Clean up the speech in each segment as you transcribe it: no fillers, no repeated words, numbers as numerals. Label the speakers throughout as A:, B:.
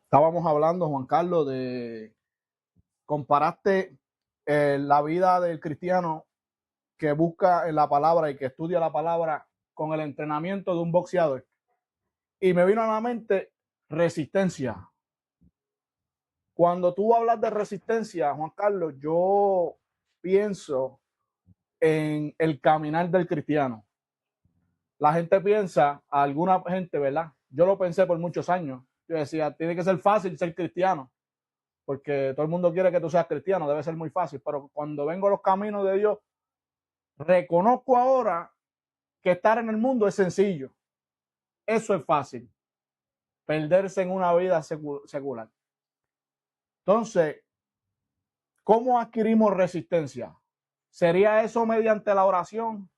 A: Estábamos hablando, Juan Carlos, comparaste la vida del cristiano que busca en la palabra y que estudia la palabra con el entrenamiento de un boxeador. Y me vino a la mente resistencia. Cuando tú hablas de resistencia, Juan Carlos, yo pienso en el caminar del cristiano. La gente piensa, alguna gente, ¿verdad? Yo lo pensé por muchos años. Yo decía, tiene que ser fácil ser cristiano, porque todo el mundo quiere que tú seas cristiano, debe ser muy fácil. Pero cuando vengo a los caminos de Dios, reconozco ahora que estar en el mundo es sencillo. Eso es fácil, perderse en una vida secular. Entonces, ¿cómo adquirimos resistencia? ¿Sería eso mediante la oración?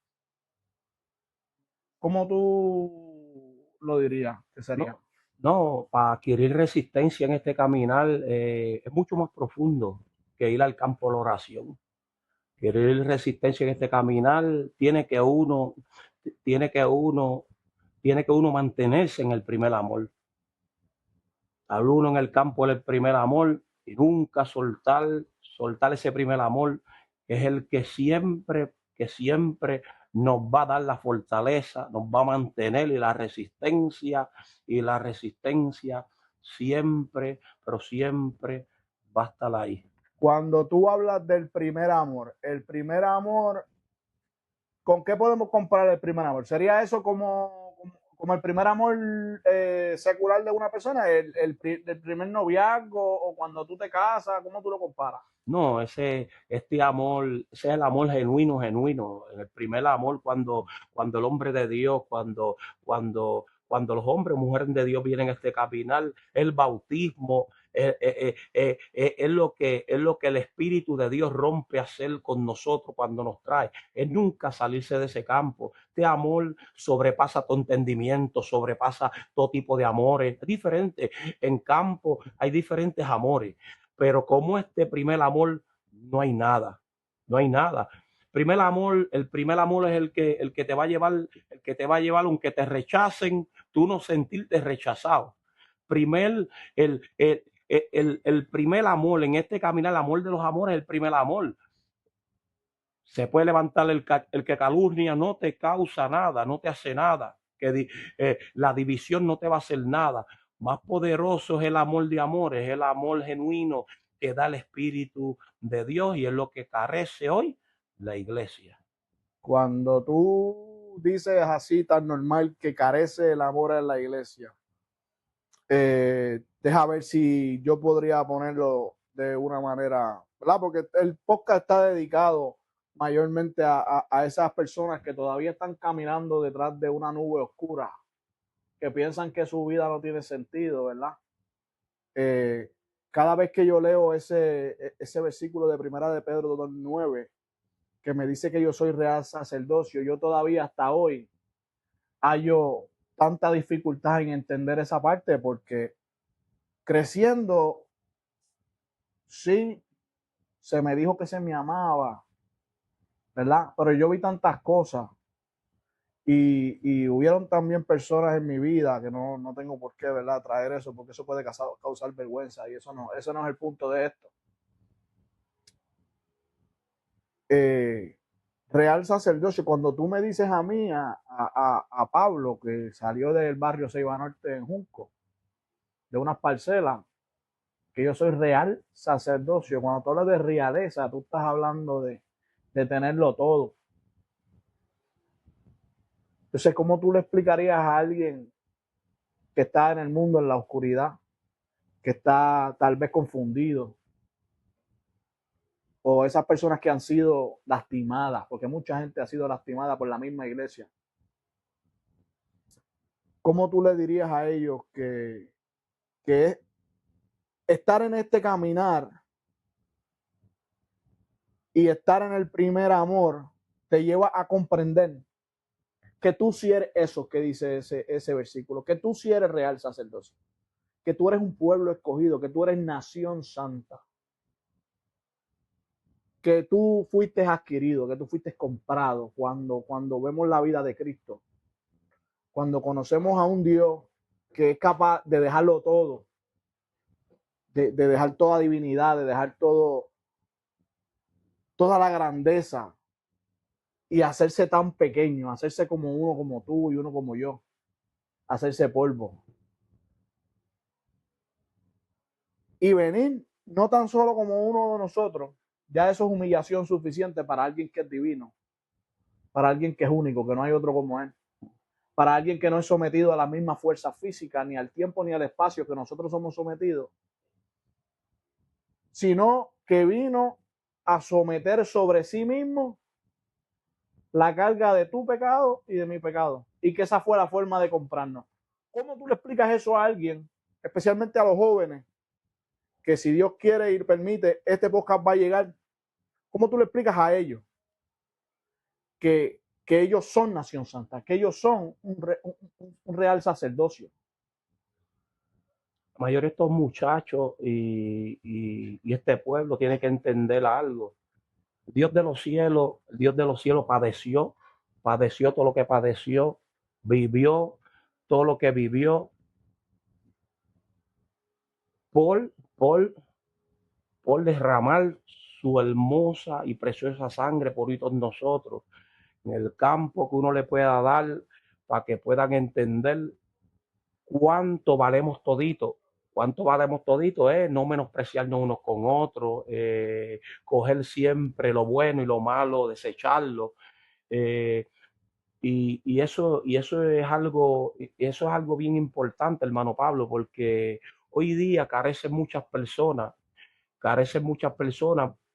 A: ¿Cómo tú lo dirías que sería?
B: No, no, para adquirir resistencia en este caminar es mucho más profundo que ir al campo de la oración. Adquirir resistencia en este caminar tiene que uno, tiene que uno mantenerse en el primer amor. Al uno en el campo del primer amor y nunca soltar ese primer amor, que es el que siempre nos va a dar la fortaleza, nos va a mantener y la resistencia siempre, pero siempre va a estar ahí.
A: Cuando tú hablas del primer amor, el primer amor, ¿con qué podemos comparar el primer amor? ¿Sería eso como el primer amor secular de una persona? ¿El primer noviazgo o cuando tú te casas? ¿Cómo tú lo comparas?
B: No, este amor, ese es el amor genuino, genuino. El primer amor cuando el hombre de Dios, cuando los hombres y mujeres de Dios vienen a este caminar, el bautismo, es lo que el Espíritu de Dios rompe a hacer con nosotros cuando nos trae. Es nunca salirse de ese campo. Este amor sobrepasa tu entendimiento, sobrepasa todo tipo de amores. Es diferente. En campo hay diferentes amores, pero como este primer amor no hay nada, no hay nada. El primer amor es el que te va a llevar, aunque te rechacen, tú no sentirte rechazado. Primer, el primer amor en este caminar, el amor de los amores, el primer amor. Se puede levantar el que calumnia, no te causa nada, no te hace nada. La división no te va a hacer nada. Más poderoso es el amor de amores, es el amor genuino que da el Espíritu de Dios y es lo que carece hoy la iglesia.
A: Cuando tú dices así tan normal que carece el amor en la iglesia, deja ver si yo podría ponerlo de una manera, ¿verdad? Porque el podcast está dedicado mayormente a esas personas que todavía están caminando detrás de una nube oscura, que piensan que su vida no tiene sentido, ¿verdad? Eh, cada vez que yo leo ese versículo de Primera de Pedro 2:9, que me dice que yo soy real sacerdocio, yo todavía hasta hoy hallo tanta dificultad en entender esa parte porque creciendo, sí, se me dijo que se me amaba, ¿verdad? Pero yo vi tantas cosas y hubieron también personas en mi vida que no tengo por qué, ¿verdad? Traer eso porque eso puede causar vergüenza y eso no es el punto de esto. Eh, Real sacerdocio, cuando tú me dices a mí, a Pablo, que salió del barrio Ceiba Norte en Junco, de unas parcelas, que yo soy real sacerdocio. Cuando tú hablas de realeza, tú estás hablando de tenerlo todo. Entonces, ¿cómo tú le explicarías a alguien que está en el mundo, en la oscuridad, que está tal vez confundido, o esas personas que han sido lastimadas, porque mucha gente ha sido lastimada por la misma iglesia? ¿Cómo tú le dirías a ellos que estar en este caminar y estar en el primer amor te lleva a comprender que tú sí eres eso que dice ese versículo, que tú sí eres real sacerdocio, que tú eres un pueblo escogido, que tú eres nación santa, que tú fuiste adquirido, que tú fuiste comprado cuando vemos la vida de Cristo, cuando conocemos a un Dios que es capaz de dejarlo todo de dejar toda divinidad, de dejar todo, toda la grandeza y hacerse tan pequeño, hacerse como uno como tú y uno como yo, hacerse polvo. Y venir no tan solo como uno de nosotros, ya eso es humillación suficiente para alguien que es divino, para alguien que es único, que no hay otro como él, para alguien que no es sometido a la misma fuerza física, ni al tiempo, ni al espacio que nosotros somos sometidos, sino que vino a someter sobre sí mismo la carga de tu pecado y de mi pecado, y que esa fue la forma de comprarnos. ¿Cómo tú le explicas eso a alguien, especialmente a los jóvenes, que si Dios quiere y permite, este podcast va a llegar? ¿Cómo tú le explicas a ellos que ellos son nación santa, que ellos son un real sacerdocio?
B: La mayoría de estos muchachos y este pueblo tiene que entender algo. Dios de los cielos padeció todo lo que padeció, vivió todo lo que vivió por, por, por derramar su hermosa y preciosa sangre por todos nosotros, en el campo que uno le pueda dar para que puedan entender cuánto valemos todito. Cuánto valemos todito, no menospreciarnos unos con otros, coger siempre lo bueno y lo malo, desecharlo. eh, eso es algo bien importante, hermano Pablo, porque hoy día carecen muchas personas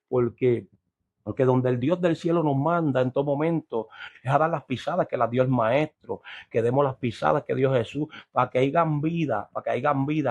B: porque donde el Dios del cielo nos manda en todo momento es a dar las pisadas que las dio el Maestro, que demos las pisadas que dio Jesús, para que hagan vida,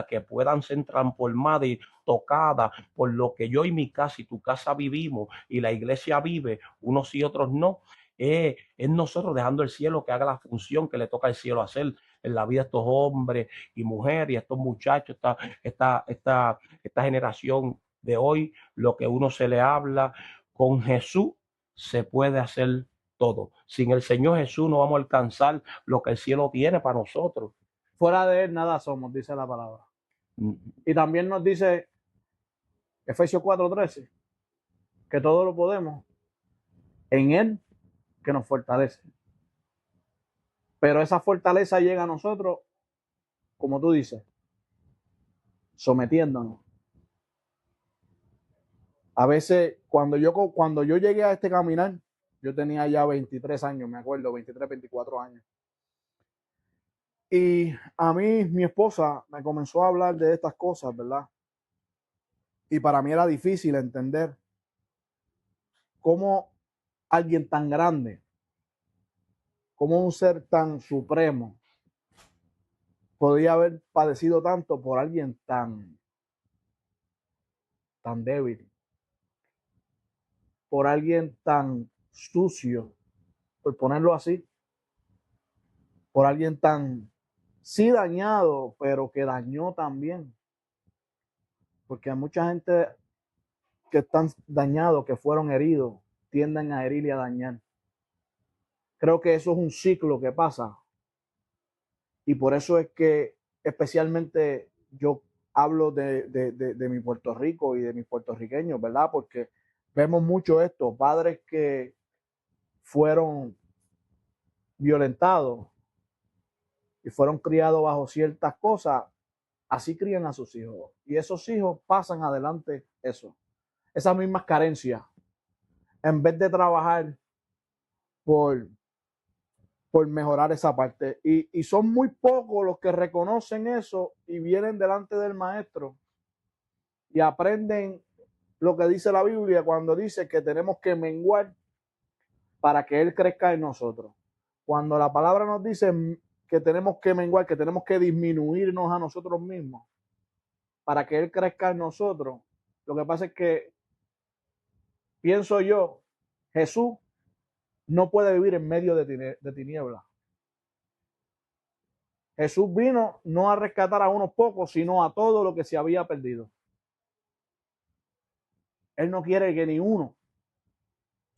B: que puedan ser transformadas y tocadas por lo que yo y mi casa y tu casa vivimos y la iglesia vive, unos y otros no. Es nosotros dejando el cielo que haga la función que le toca al cielo hacer en la vida de estos hombres y mujeres y estos muchachos, esta generación de hoy, lo que uno se le habla. Con Jesús se puede hacer todo. Sin el Señor Jesús no vamos a alcanzar lo que el cielo tiene para nosotros.
A: Fuera de él nada somos, dice la palabra. Y también nos dice Efesios 4:13, que todo lo podemos en él que nos fortalece. Pero esa fortaleza llega a nosotros, como tú dices, sometiéndonos. A veces, cuando yo llegué a este caminar, yo tenía ya 23 años, me acuerdo, 23, 24 años. Y a mí, mi esposa me comenzó a hablar de estas cosas, ¿verdad? Y para mí era difícil entender cómo alguien tan grande, cómo un ser tan supremo, podía haber padecido tanto por alguien tan débil, por alguien tan sucio, por ponerlo así, por alguien tan, sí dañado, pero que dañó también. Porque hay mucha gente que están dañados, que fueron heridos, tienden a herir y a dañar. Creo que eso es un ciclo que pasa. Y por eso es que especialmente yo hablo de mi Puerto Rico y de mis puertorriqueños, ¿verdad? Porque vemos mucho esto, padres que fueron violentados y fueron criados bajo ciertas cosas, así crían a sus hijos. Y esos hijos pasan adelante eso, esas mismas carencias, en vez de trabajar por, por mejorar esa parte. Y son muy pocos los que reconocen eso y vienen delante del maestro y aprenden lo que dice la Biblia cuando dice que tenemos que menguar para que Él crezca en nosotros. Cuando la palabra nos dice que tenemos que menguar, que tenemos que disminuirnos a nosotros mismos para que Él crezca en nosotros, lo que pasa es que, pienso yo, Jesús no puede vivir en medio de tinieblas. Jesús vino no a rescatar a unos pocos, sino a todo lo que se había perdido. Él no quiere que ni uno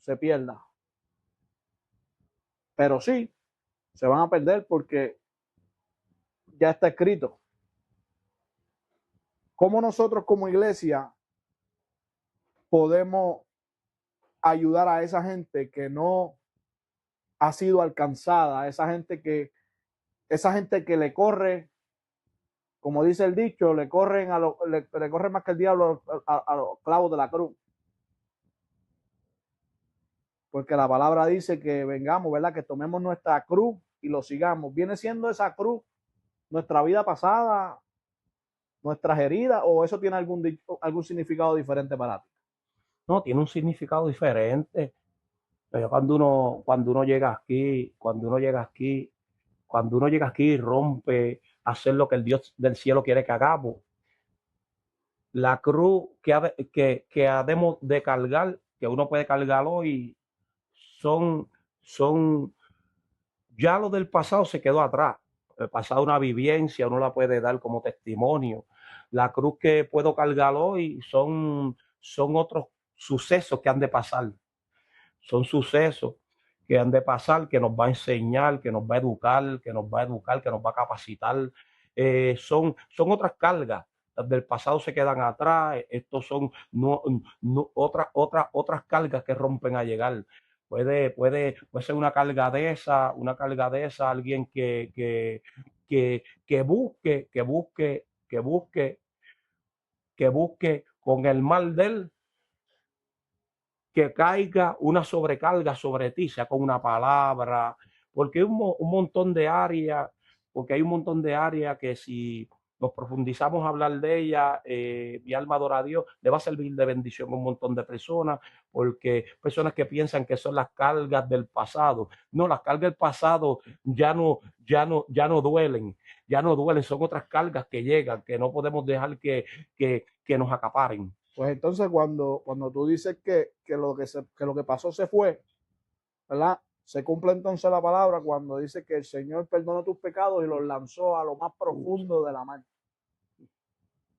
A: se pierda. Pero sí, se van a perder porque ya está escrito. ¿Cómo nosotros como iglesia podemos ayudar a esa gente que no ha sido alcanzada, esa gente que le corre, como dice el dicho, le corren le corre más que el diablo a los clavos de la cruz? Porque la palabra dice que vengamos, ¿verdad? Que tomemos nuestra cruz y lo sigamos. ¿Viene siendo esa cruz nuestra vida pasada, nuestras heridas, o eso tiene algún significado diferente para ti?
B: No, tiene un significado diferente. Pero cuando uno llega aquí, cuando uno llega aquí y rompe hacer lo que el Dios del cielo quiere que hagamos, la cruz que habemos de cargar, que uno puede cargar hoy, son, son, ya lo del pasado se quedó atrás. El pasado, una vivencia, uno la puede dar como testimonio. La cruz que puedo cargar hoy son otros sucesos que han de pasar. Son sucesos que han de pasar, que nos va a enseñar, que nos va a educar, que nos va a educar, que nos va a capacitar. Son otras cargas. Las del pasado se quedan atrás. Estos son otras cargas que rompen a llegar. Puede ser una carga de esa, alguien que busque con el mal de él que caiga una sobrecarga sobre ti, sea con una palabra, porque hay un montón de áreas, que si nos profundizamos a hablar de ella, mi alma adora a Dios, le va a servir de bendición a un montón de personas, porque personas que piensan que son las cargas del pasado. No, las cargas del pasado ya no duelen, son otras cargas que llegan, que no podemos dejar que nos acaparen.
A: Pues entonces cuando tú dices que lo que pasó se fue, ¿verdad? Se cumple entonces la palabra cuando dice que el Señor perdonó tus pecados y los lanzó a lo más profundo de la mar.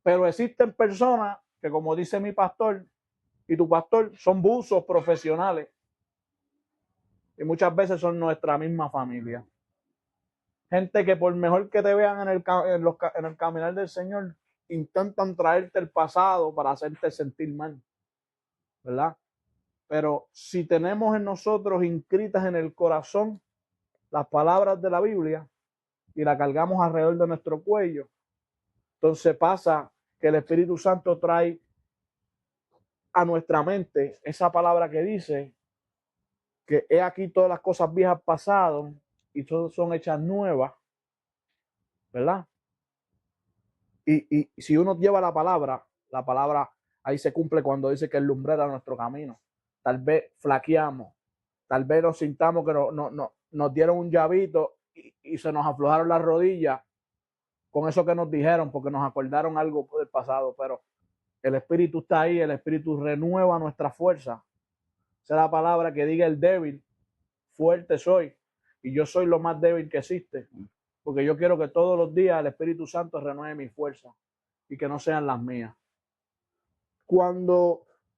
A: Pero existen personas que, como dice mi pastor y tu pastor, son buzos profesionales y muchas veces son nuestra misma familia. Gente que por mejor que te vean en el caminar del Señor, intentan traerte el pasado para hacerte sentir mal, ¿verdad? Pero si tenemos en nosotros inscritas en el corazón las palabras de la Biblia y la cargamos alrededor de nuestro cuello, entonces pasa que el Espíritu Santo trae a nuestra mente esa palabra que dice que he aquí todas las cosas viejas pasado y todas son hechas nuevas, ¿verdad? Y si uno lleva la palabra ahí se cumple cuando dice que es lumbrera nuestro camino. Tal vez flaqueamos, tal vez nos sintamos que nos dieron un llavito y se nos aflojaron las rodillas con eso que nos dijeron, porque nos acordaron algo del pasado, pero el Espíritu está ahí, el Espíritu renueva nuestra fuerza. Esa es la palabra que diga el débil, fuerte soy, y yo soy lo más débil que existe, porque yo quiero que todos los días el Espíritu Santo renueve mi fuerza y que no sean las mías.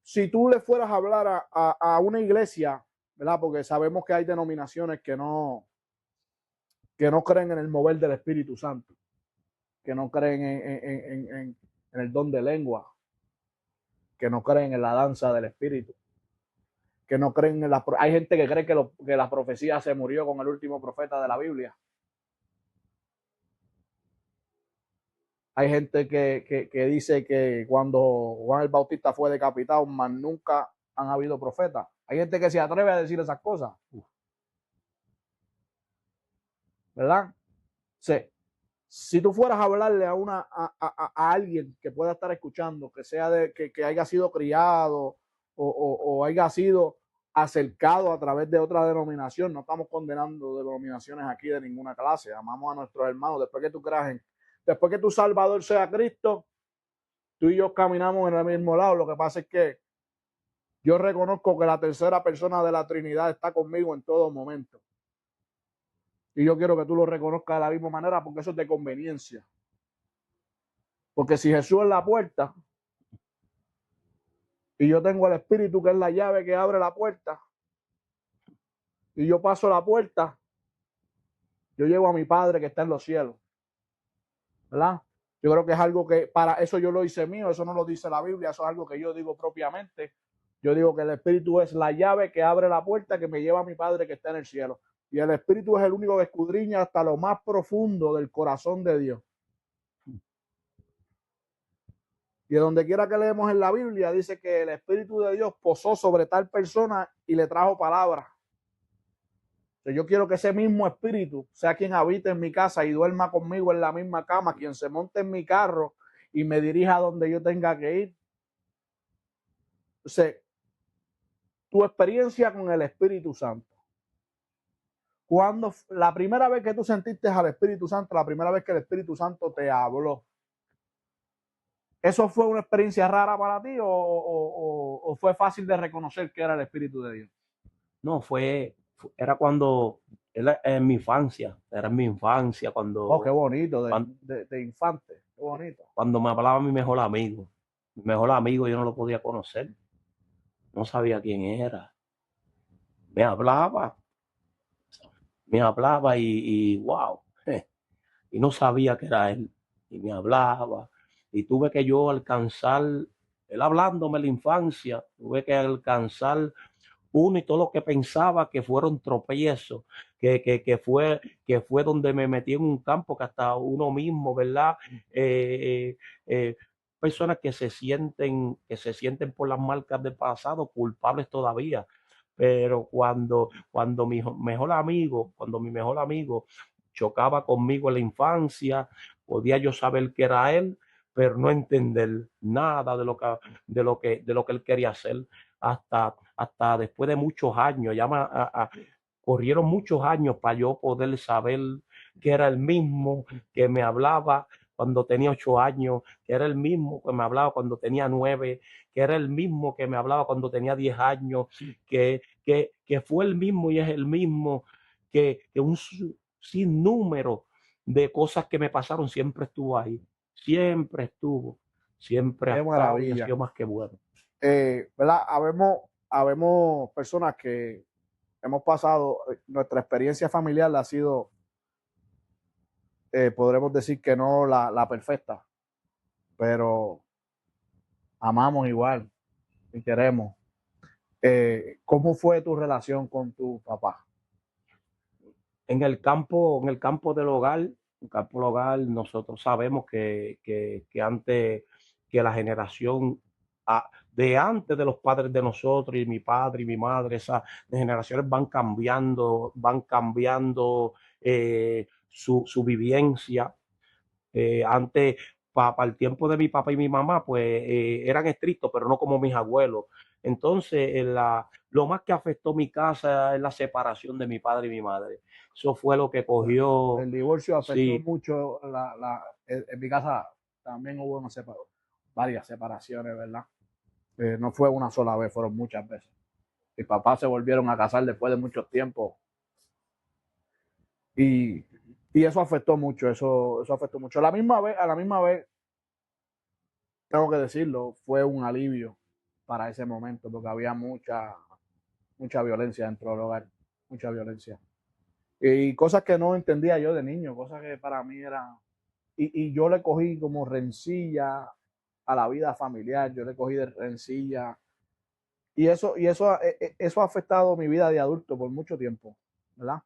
A: Si tú le fueras a hablar a una iglesia, ¿verdad? Porque sabemos que hay denominaciones que no creen en el mover del Espíritu Santo, que no creen en el don de lengua, que no creen en la danza del Espíritu, que no creen en hay gente que cree que la profecía se murió con el último profeta de la Biblia. Hay gente que dice que cuando Juan el Bautista fue decapitado, más nunca han habido profetas. Hay gente que se atreve a decir esas cosas. ¿Verdad? Sí. Si tú fueras a hablarle a alguien que pueda estar escuchando, que sea que haya sido criado o haya sido acercado a través de otra denominación, no estamos condenando denominaciones aquí de ninguna clase, amamos a nuestros hermanos, después que tu Salvador sea Cristo, tú y yo caminamos en el mismo lado. Lo que pasa es que yo reconozco que la tercera persona de la Trinidad está conmigo en todo momento. Y yo quiero que tú lo reconozcas de la misma manera, porque eso es de conveniencia. Porque si Jesús es la puerta y yo tengo el Espíritu que es la llave que abre la puerta y yo paso la puerta, yo llego a mi Padre que está en los cielos, ¿verdad? Yo creo que es algo que para eso yo lo hice mío, eso no lo dice la Biblia, eso es algo que yo digo propiamente. Yo digo que el Espíritu es la llave que abre la puerta que me lleva a mi Padre que está en el cielo. Y el Espíritu es el único que escudriña hasta lo más profundo del corazón de Dios. Y de donde quiera que leemos en la Biblia, dice que el Espíritu de Dios posó sobre tal persona y le trajo palabras. Yo quiero que ese mismo Espíritu sea quien habite en mi casa y duerma conmigo en la misma cama, quien se monte en mi carro y me dirija a donde yo tenga que ir. Entonces, tu experiencia con el Espíritu Santo. Cuando la primera vez que tú sentiste al Espíritu Santo, la primera vez que el Espíritu Santo te habló, ¿eso fue una experiencia rara para ti o fue fácil de reconocer que era el Espíritu de Dios?
B: No, era cuando, era en mi infancia,
A: Oh, qué bonito,
B: cuando,
A: de infante, qué bonito.
B: cuando me hablaba mi mejor amigo. Mi mejor amigo yo no lo podía conocer, no sabía quién era. Me hablaba, y wow, y no sabía que era él. Y me hablaba, y tuve que yo alcanzar, él hablándome en la infancia, tuve que alcanzar uno y todo lo que pensaba que fueron tropiezos, que fue donde me metí en un campo que hasta uno mismo, ¿verdad? Eh, eh, Personas que se sienten por las marcas del pasado, culpables todavía. Pero cuando mi mejor amigo chocaba conmigo en la infancia, podía yo saber que era él, pero no entender nada de lo que él quería hacer hasta después de muchos años, corrieron muchos años para yo poder saber que era el mismo que me hablaba cuando tenía 8 años, que era el mismo que me hablaba cuando tenía 9, que era el mismo que me hablaba cuando tenía 10 años, que fue el mismo y es el mismo, que un sinnúmero de cosas que me pasaron siempre estuvo ahí, siempre estuvo, siempre ha
A: Qué
B: estado y ha
A: maravilla.
B: sido más que bueno.
A: ¿Verdad? Habemos personas que hemos pasado, nuestra experiencia familiar ha sido, podremos decir que no la perfecta, pero amamos igual y queremos. ¿Cómo fue tu relación con tu papá?
B: En el campo del hogar, nosotros sabemos que antes, que la generación de antes de los padres de nosotros y mi padre y mi madre, esas generaciones van cambiando su vivencia. Antes, para el tiempo de mi papá y mi mamá, pues eran estrictos, pero no como mis abuelos. Entonces, lo más que afectó mi casa es la separación de mi padre y mi madre. Eso fue lo que cogió,
A: El divorcio afectó
B: sí,
A: mucho en mi casa también hubo varias separaciones, ¿verdad? No fue una sola vez, fueron muchas veces. Mis papás se volvieron a casar después de mucho tiempo y, y eso afectó mucho, eso afectó mucho. A la misma vez, tengo que decirlo, fue un alivio para ese momento porque había mucha violencia dentro del hogar, mucha violencia. Y cosas que no entendía yo de niño, cosas que para mí eran... Y yo le cogí como rencilla a la vida familiar, yo le cogí de rencilla. Eso ha afectado mi vida de adulto por mucho tiempo, ¿verdad?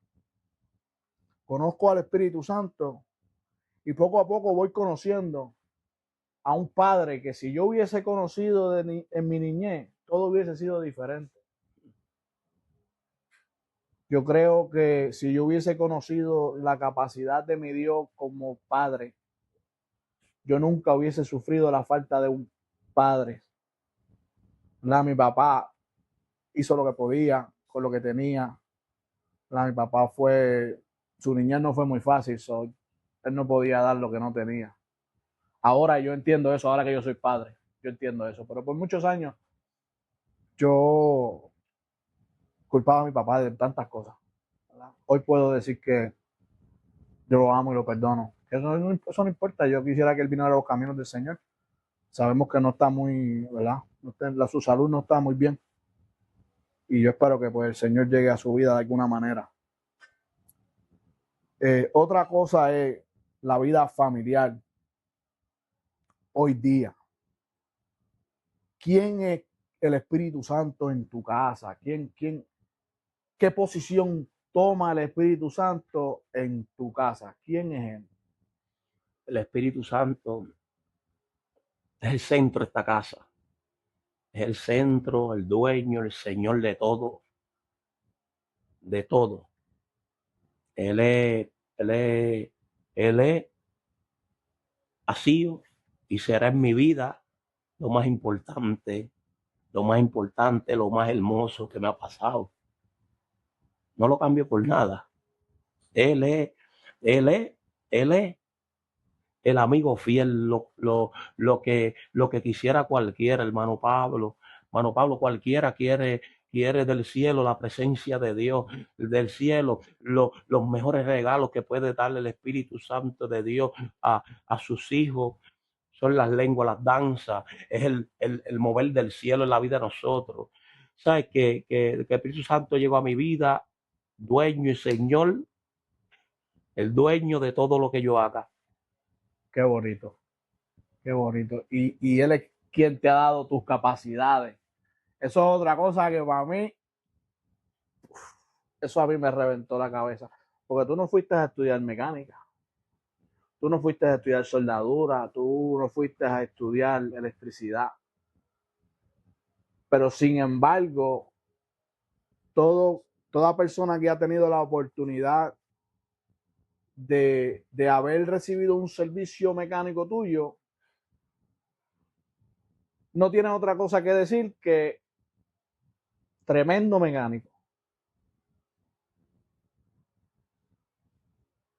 A: Conozco al Espíritu Santo y poco a poco voy conociendo a un padre que si yo hubiese conocido en mi niñez, todo hubiese sido diferente. Yo creo que si yo hubiese conocido la capacidad de mi Dios como padre, yo nunca hubiese sufrido la falta de un padre. ¿Verdad? Mi papá hizo lo que podía con lo que tenía. ¿Verdad? Mi papá su niñez no fue muy fácil, él no podía dar lo que no tenía. Ahora yo entiendo eso, ahora que yo soy padre, yo entiendo eso, pero por muchos años yo culpaba a mi papá de tantas cosas. ¿Verdad? Hoy puedo decir que yo lo amo y lo perdono. Eso no importa, yo quisiera que él viniera a los caminos del Señor. Sabemos que no está muy, ¿verdad? Su salud no está muy bien. Y yo espero que pues, el Señor llegue a su vida de alguna manera. Otra cosa es la vida familiar. hoy día. ¿Quién es el Espíritu Santo en tu casa? ¿Qué posición toma el Espíritu Santo en tu casa? ¿Quién es Él?
B: El Espíritu Santo es el centro de esta casa. Es el centro, el dueño, el Señor de todo, de todo. Él es, él es, él es, ha sido y será en mi vida lo más importante, lo más hermoso que me ha pasado. No lo cambio por nada. Él es, él es, él es el amigo fiel, lo que quisiera cualquiera, hermano Pablo. Hermano Pablo, cualquiera quiere del cielo la presencia de Dios, del cielo, los mejores regalos que puede darle el Espíritu Santo de Dios a sus hijos. Son las lenguas, las danzas, es el mover del cielo en la vida de nosotros. ¿Sabes? Que el Espíritu Santo llegó a mi vida, dueño y Señor, el dueño de todo lo que yo haga.
A: Qué bonito, qué bonito. Y Él es quien te ha dado tus capacidades. Eso es otra cosa que para mí, eso a mí me reventó la cabeza. Porque tú no fuiste a estudiar mecánica, tú no fuiste a estudiar soldadura, tú no fuiste a estudiar electricidad. Pero sin embargo, toda persona que ha tenido la oportunidad de haber recibido un servicio mecánico tuyo, no tiene otra cosa que decir que tremendo mecánico.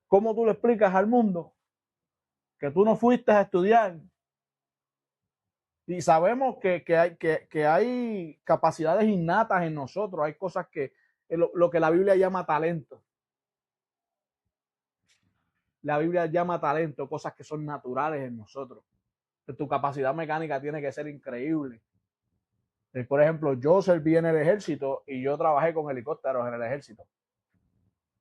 A: ¿Cómo tú le explicas al mundo que tú no fuiste a estudiar? Y sabemos que hay capacidades innatas en nosotros, hay cosas que lo que la Biblia llama talento. La Biblia llama talento, cosas que son naturales en nosotros. Tu capacidad mecánica tiene que ser increíble. Por ejemplo, yo serví en el ejército y yo trabajé con helicópteros en el ejército.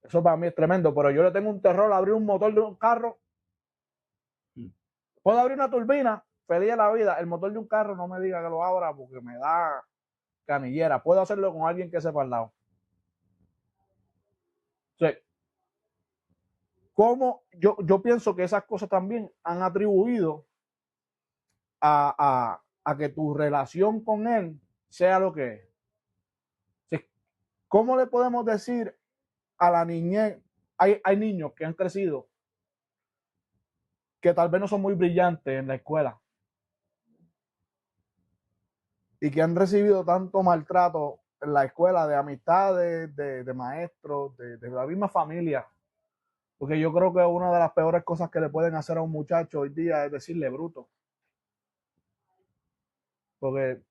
A: Eso para mí es tremendo, pero yo le tengo un terror a abrir un motor de un carro. Puedo abrir una turbina, feliz de la vida. El motor de un carro no me diga que lo abra porque me da canillera. Puedo hacerlo con alguien que sepa al lado. O sea, ¿cómo? Yo pienso que esas cosas también han atribuido a que tu relación con él sea lo que es. O sea, ¿cómo le podemos decir a la niñez? Hay niños que han crecido que tal vez no son muy brillantes en la escuela y que han recibido tanto maltrato en la escuela de amistades, de maestros, de la misma familia. Porque yo creo que una de las peores cosas que le pueden hacer a un muchacho hoy día es decirle bruto. Porque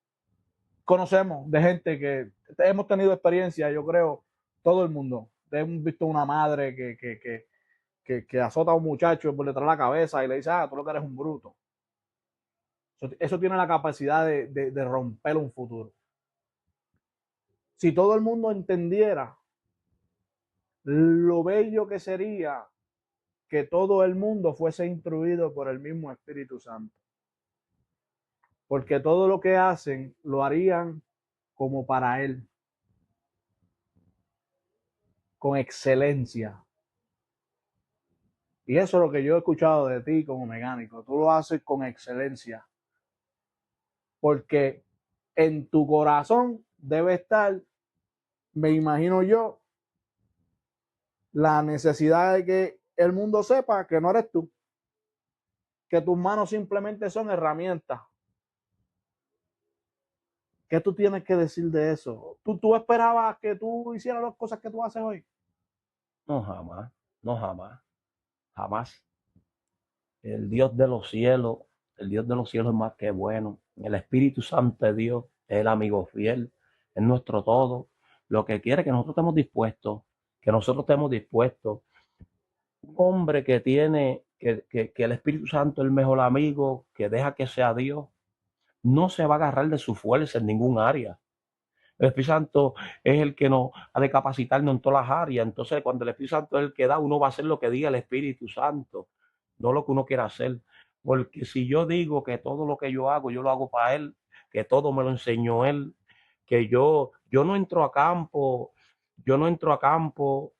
A: conocemos de gente que hemos tenido experiencia, yo creo, todo el mundo. Hemos visto una madre que azota a un muchacho por detrás de la cabeza y le dice, tú lo que eres un bruto. Eso tiene la capacidad de romper un futuro. Si todo el mundo entendiera lo bello que sería que todo el mundo fuese instruido por el mismo Espíritu Santo. Porque todo lo que hacen lo harían como para Él, con excelencia. Y eso es lo que yo he escuchado de ti como mecánico. Tú lo haces con excelencia. Porque en tu corazón debe estar, me imagino yo, la necesidad de que el mundo sepa que no eres tú. Que tus manos simplemente son herramientas. ¿Qué tú tienes que decir de eso? ¿Tú esperabas que tú hicieras las cosas que tú haces hoy?
B: No, jamás, no, jamás, jamás. El Dios de los cielos, el Dios de los cielos es más que bueno. El Espíritu Santo de Dios es el amigo fiel, es nuestro todo. Lo que quiere que nosotros estemos dispuestos, que nosotros estemos dispuestos. Un hombre que tiene, que el Espíritu Santo es el mejor amigo, que deja que sea Dios, no se va a agarrar de su fuerza en ningún área. El Espíritu Santo es el que nos ha de capacitarnos en todas las áreas. Entonces, cuando el Espíritu Santo es el que da, uno va a hacer lo que diga el Espíritu Santo, no lo que uno quiera hacer. Porque si yo digo que todo lo que yo lo hago para Él, que todo me lo enseñó Él, que yo no entro a campo, yo no entro a campo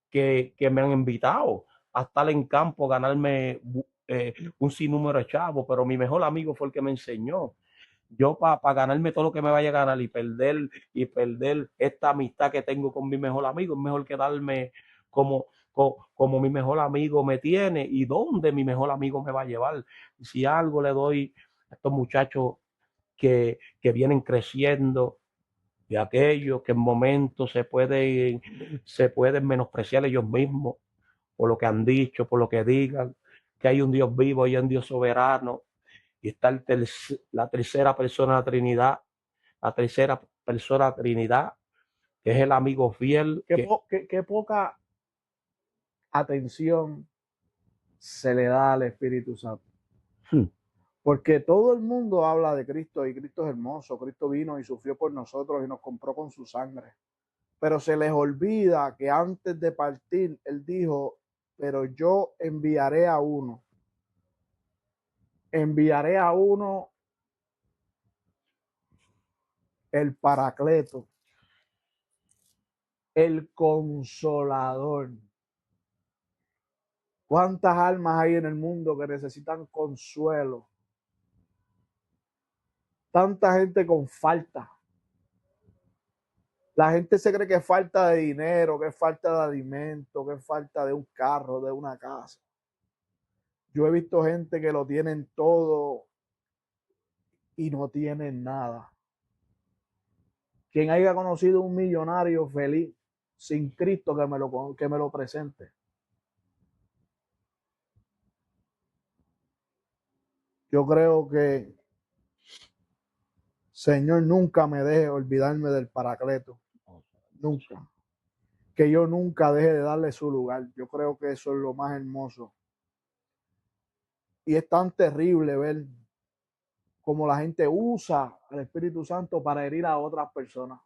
B: que me han invitado a estar en campo, ganarme un sinnúmero de chavos, pero mi mejor amigo fue el que me enseñó. Yo para ganarme todo lo que me vaya a ganar y perder esta amistad que tengo con mi mejor amigo, es mejor quedarme como, como mi mejor amigo me tiene y dónde mi mejor amigo me va a llevar. Si algo le doy a estos muchachos que vienen creciendo, de aquellos que en momentos se pueden menospreciar ellos mismos por lo que han dicho, por lo que digan, que hay un Dios vivo, hay un Dios soberano, y está la tercera persona de la Trinidad, la tercera persona de la Trinidad, que es el amigo fiel,
A: Qué poca atención se le da al Espíritu Santo. Porque todo el mundo habla de Cristo y Cristo es hermoso. Cristo vino y sufrió por nosotros y nos compró con su sangre. Pero se les olvida que antes de partir, Él dijo, pero yo enviaré a uno. Enviaré a uno el Paracleto, el Consolador. ¿Cuántas almas hay en el mundo que necesitan consuelo? Tanta gente con falta. La gente se cree que es falta de dinero, que es falta de alimento, que es falta de un carro, de una casa. Yo he visto gente que lo tienen todo y no tienen nada. Quien haya conocido un millonario feliz sin Cristo, que me lo presente. Yo creo que, Señor, nunca me deje olvidarme del Paracleto. Nunca. Que yo nunca deje de darle su lugar. Yo creo que eso es lo más hermoso. Y es tan terrible ver cómo la gente usa al Espíritu Santo para herir a otras personas.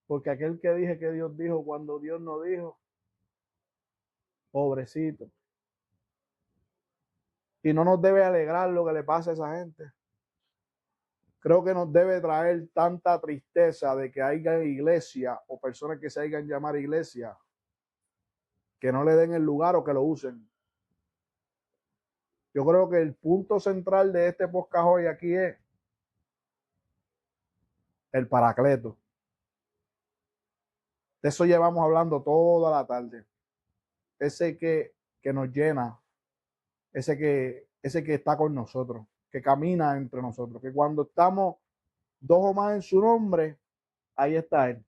A: Porque aquel que dije que Dios dijo cuando Dios no dijo, pobrecito. Y no nos debe alegrar lo que le pasa a esa gente. Creo que nos debe traer tanta tristeza de que haya iglesia o personas que se hayan llamar iglesia que no le den el lugar o que lo usen. Yo creo que el punto central de este podcast hoy aquí es el Paracleto. De eso llevamos hablando toda la tarde. Ese que nos llena, ese que está con nosotros, que camina entre nosotros, que cuando estamos dos o más en su nombre, ahí está Él.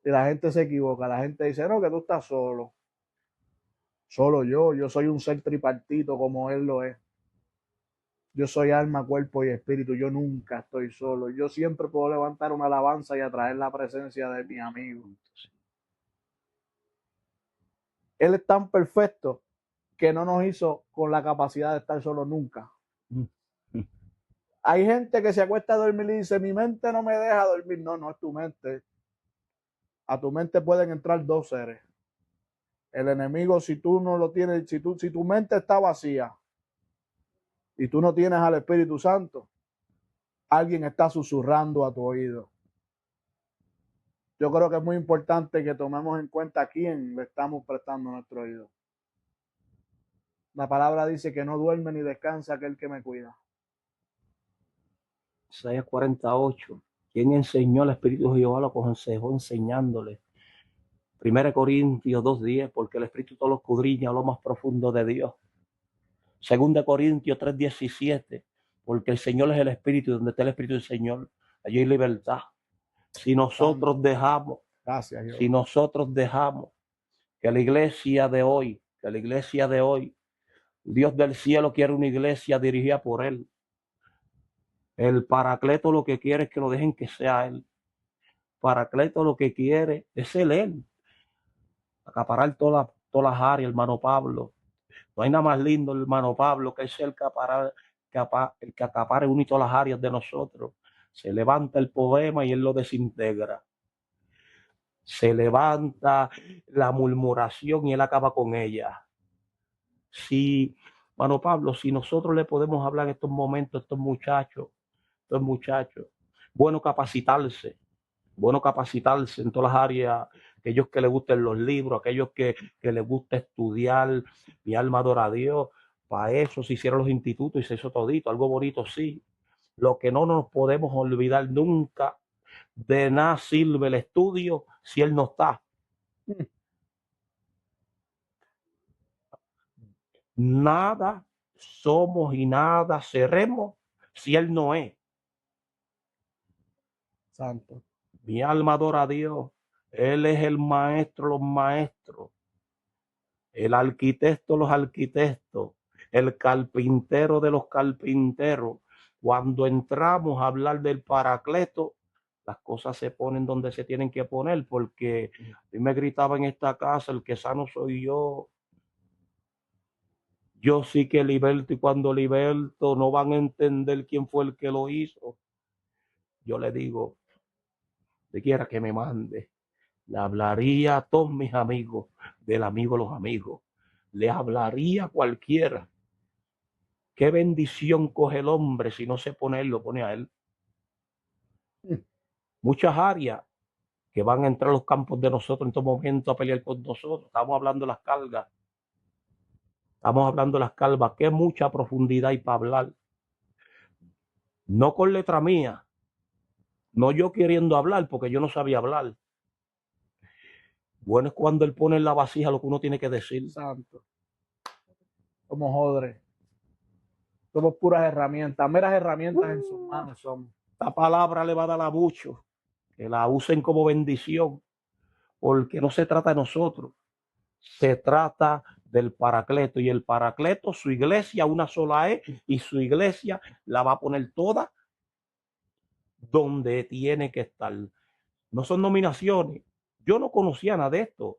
A: Y la gente se equivoca, la gente dice, no, que tú estás solo. Solo yo soy un ser tripartito como Él lo es. Yo soy alma, cuerpo y espíritu, yo nunca estoy solo. Yo siempre puedo levantar una alabanza y atraer la presencia de mi amigo. Él es tan perfecto que no nos hizo con la capacidad de estar solo nunca. Hay gente que se acuesta a dormir y dice, mi mente no me deja dormir. No, no es tu mente. A tu mente pueden entrar dos seres. El enemigo, si tú no lo tienes, si tu mente está vacía y tú no tienes al Espíritu Santo, alguien está susurrando a tu oído. Yo creo que es muy importante que tomemos en cuenta a quién le estamos prestando nuestro oído. La palabra dice que no duerme ni descansa aquel que me cuida.
B: Isaías 48. ¿Quién enseñó al Espíritu de Jehová? Lo aconsejó enseñándole. 1 Corintios 2:10, porque el Espíritu todo lo escudriña a lo más profundo de Dios. 2 Corintios 3:17, porque el Señor es el Espíritu, y donde está el Espíritu del Señor, allí hay libertad. Si nosotros dejamos,
A: Gracias,
B: si nosotros dejamos que la iglesia de hoy, Dios del cielo quiere una iglesia dirigida por Él. El Paracleto lo que quiere es que lo dejen que sea Él. Paracleto lo que quiere es Él. Acaparar todas las áreas, hermano Pablo. No hay nada más lindo, hermano Pablo, que es el que acapare una y todas las áreas de nosotros. Se levanta el poema y Él lo desintegra. Se levanta la murmuración y Él acaba con ella. Si, mano Pablo, si nosotros le podemos hablar en estos momentos a estos muchachos, bueno capacitarse en todas las áreas, aquellos que les gusten los libros, aquellos que les gusta estudiar, mi alma adora a Dios, para eso se hicieron los institutos y se hizo todito, algo bonito sí. Lo que no nos podemos olvidar nunca, de nada sirve el estudio si él no está. Nada somos y nada seremos si él no es.
A: Santo.
B: Mi alma adora a Dios. Él es el maestro de los maestros, el arquitecto de los arquitectos, el carpintero de los carpinteros. Cuando entramos a hablar del Paracleto, las cosas se ponen donde se tienen que poner, porque a mí me gritaba en esta casa, el que sano soy yo. Yo sí que liberto, y cuando liberto no van a entender quién fue el que lo hizo. Yo le digo, de quiera que me mande, le hablaría a todos mis amigos, del amigo de los amigos. Le hablaría a cualquiera. Qué bendición coge el hombre si no se pone él, lo pone a él. Muchas áreas que van a entrar a los campos de nosotros en estos momentos a pelear con nosotros. Estamos hablando de las cargas. Estamos hablando de las calvas. Qué mucha profundidad hay para hablar. No con letra mía. No yo queriendo hablar, porque yo no sabía hablar. Bueno es cuando él pone en la vasija lo que uno tiene que decir.
A: Santo. Somos odres. Somos puras herramientas, meras herramientas en sus manos somos.
B: Esta palabra le va a dar a muchos que la usen como bendición, porque no se trata de nosotros, se trata del Paracleto, y el Paracleto, su iglesia una sola es, y su iglesia la va a poner toda donde tiene que estar. No son nominaciones. Yo no conocía nada de esto.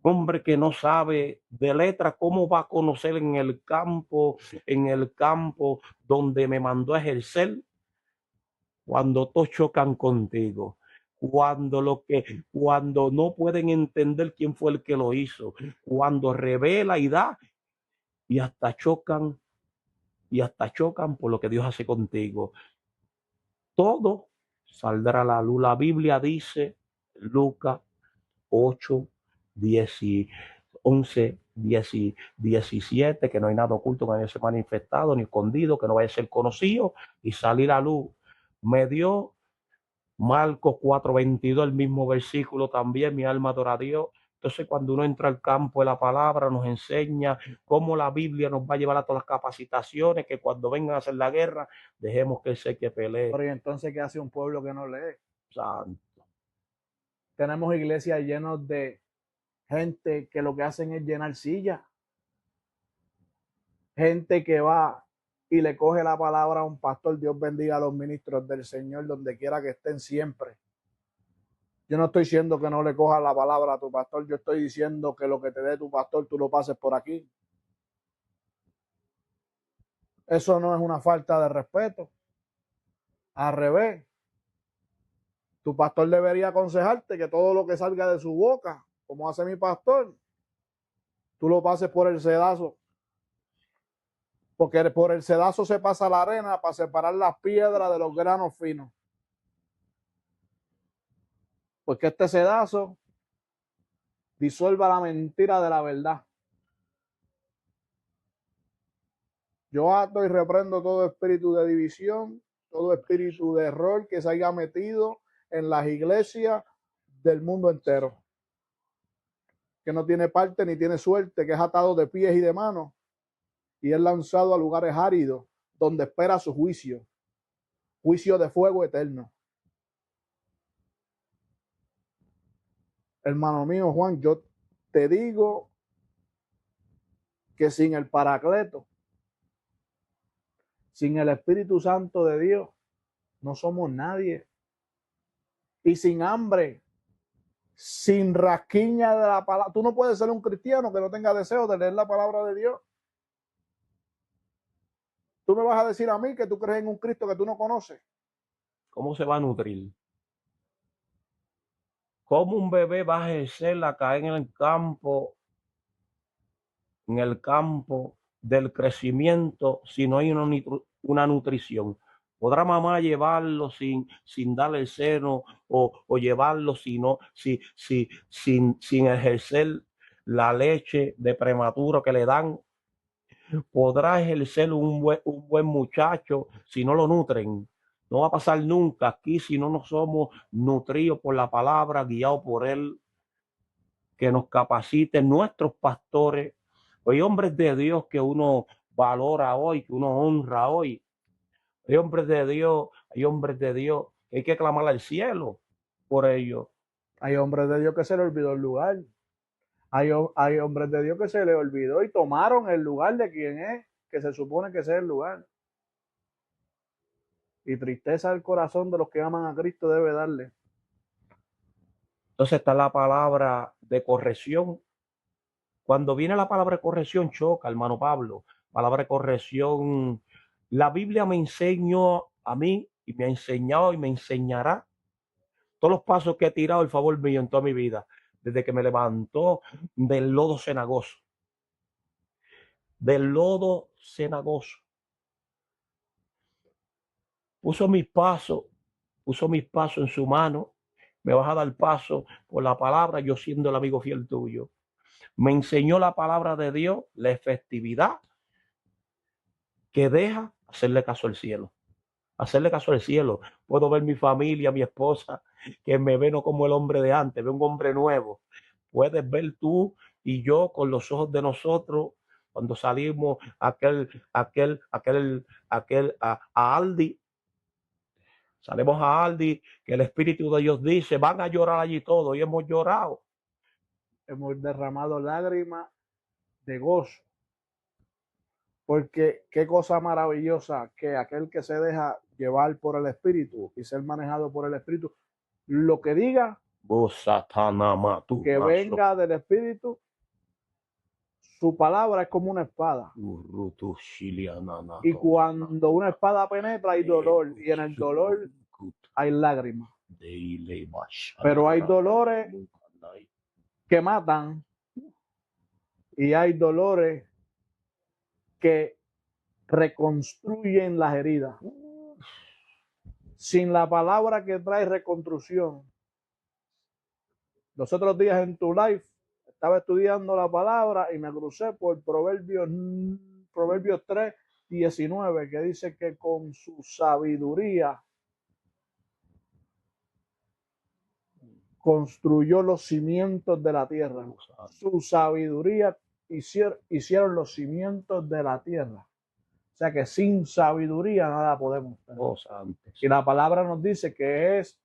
B: Hombre que no sabe de letra, ¿cómo va a conocer en el campo donde me mandó a ejercer? Cuando todos chocan contigo, cuando no pueden entender quién fue el que lo hizo, cuando revela y da, y hasta chocan por lo que Dios hace contigo. Todo saldrá a la luz. La Biblia dice, Lucas 8, 10, 11, 10 y 17, que no hay nada oculto que no haya sido manifestado ni escondido, que no vaya a ser conocido y salir a luz. Me dio Marcos 4:22, el mismo versículo también, mi alma adora a Dios. Entonces, cuando uno entra al campo de la palabra, nos enseña cómo la Biblia nos va a llevar a todas las capacitaciones, que cuando vengan a hacer la guerra, dejemos que él sea que pelee.
A: Pero ¿y entonces qué hace un pueblo que no lee?
B: Santo.
A: Tenemos iglesias llenas de gente que lo que hacen es llenar sillas. Gente que va y le coge la palabra a un pastor. Dios bendiga a los ministros del Señor donde quiera que estén siempre. Yo no estoy diciendo que no le cojas la palabra a tu pastor. Yo estoy diciendo que lo que te dé tu pastor, tú lo pases por aquí. Eso no es una falta de respeto. Al revés. Tu pastor debería aconsejarte que todo lo que salga de su boca, como hace mi pastor, tú lo pases por el sedazo. Porque por el sedazo se pasa la arena para separar las piedras de los granos finos. Porque este sedazo disuelva la mentira de la verdad. Yo ato y reprendo todo espíritu de división, todo espíritu de error que se haya metido en las iglesias del mundo entero. Que no tiene parte ni tiene suerte, que es atado de pies y de manos y es lanzado a lugares áridos donde espera su juicio, juicio de fuego eterno. Hermano mío, Juan, yo te digo que sin el Paracleto, sin el Espíritu Santo de Dios, no somos nadie. Y sin hambre, sin rasquiña de la palabra. Tú no puedes ser un cristiano que no tenga deseo de leer la palabra de Dios. Tú me vas a decir a mí que tú crees en un Cristo que tú no conoces.
B: ¿Cómo se va a nutrir? ¿Cómo un bebé va a ejercer la caer en el campo en el campo del crecimiento si no hay una nutrición. ¿Podrá mamá llevarlo sin darle el seno o llevarlo sin ejercer la leche de prematuro que le dan? ¿Podrá ejercer un buen muchacho si no lo nutren? No va a pasar nunca aquí si no nos somos nutridos por la palabra, guiados por Él, que nos capaciten nuestros pastores. Hay hombres de Dios que uno valora hoy, que uno honra hoy. Hay hombres de Dios, que hay que clamar al cielo por ellos.
A: Hay hombres de Dios que se le olvidó el lugar. Hay hombres de Dios que se le olvidó y tomaron el lugar de quien es, que se supone que sea el lugar. Y tristeza del corazón de los que aman a Cristo debe darle.
B: Entonces está la palabra de corrección. Cuando viene la palabra de corrección, choca, hermano Pablo. Palabra de corrección. La Biblia me enseñó a mí y me ha enseñado y me enseñará todos los pasos que he tirado el favor mío en toda mi vida, desde que me levantó del lodo cenagoso. Del lodo cenagoso. Puso mis pasos en su mano. Me vas a dar paso por la palabra, yo siendo el amigo fiel tuyo. Me enseñó la palabra de Dios, la efectividad que deja hacerle caso al cielo. Hacerle caso al cielo. Puedo ver mi familia, mi esposa, que me ve no como el hombre de antes, ve un hombre nuevo. Puedes ver tú y yo con los ojos de nosotros cuando salimos a Aldi. Salimos a Aldi, que el Espíritu de Dios dice, van a llorar allí todos, y hemos llorado.
A: Hemos derramado lágrimas de gozo. Porque qué cosa maravillosa que aquel que se deja llevar por el Espíritu y ser manejado por el Espíritu, lo que diga que venga del Espíritu, su palabra es como una espada. Y cuando una espada penetra hay dolor, y en el dolor hay lágrimas. Pero hay dolores que matan y hay dolores que reconstruyen las heridas. Sin la palabra que trae reconstrucción. Los otros días en tu live estaba estudiando la palabra y me crucé por Proverbios 3:19, que dice que con su sabiduría construyó los cimientos de la tierra. Su sabiduría hicieron los cimientos de la tierra. O sea que sin sabiduría nada podemos tener. Y la palabra nos dice que es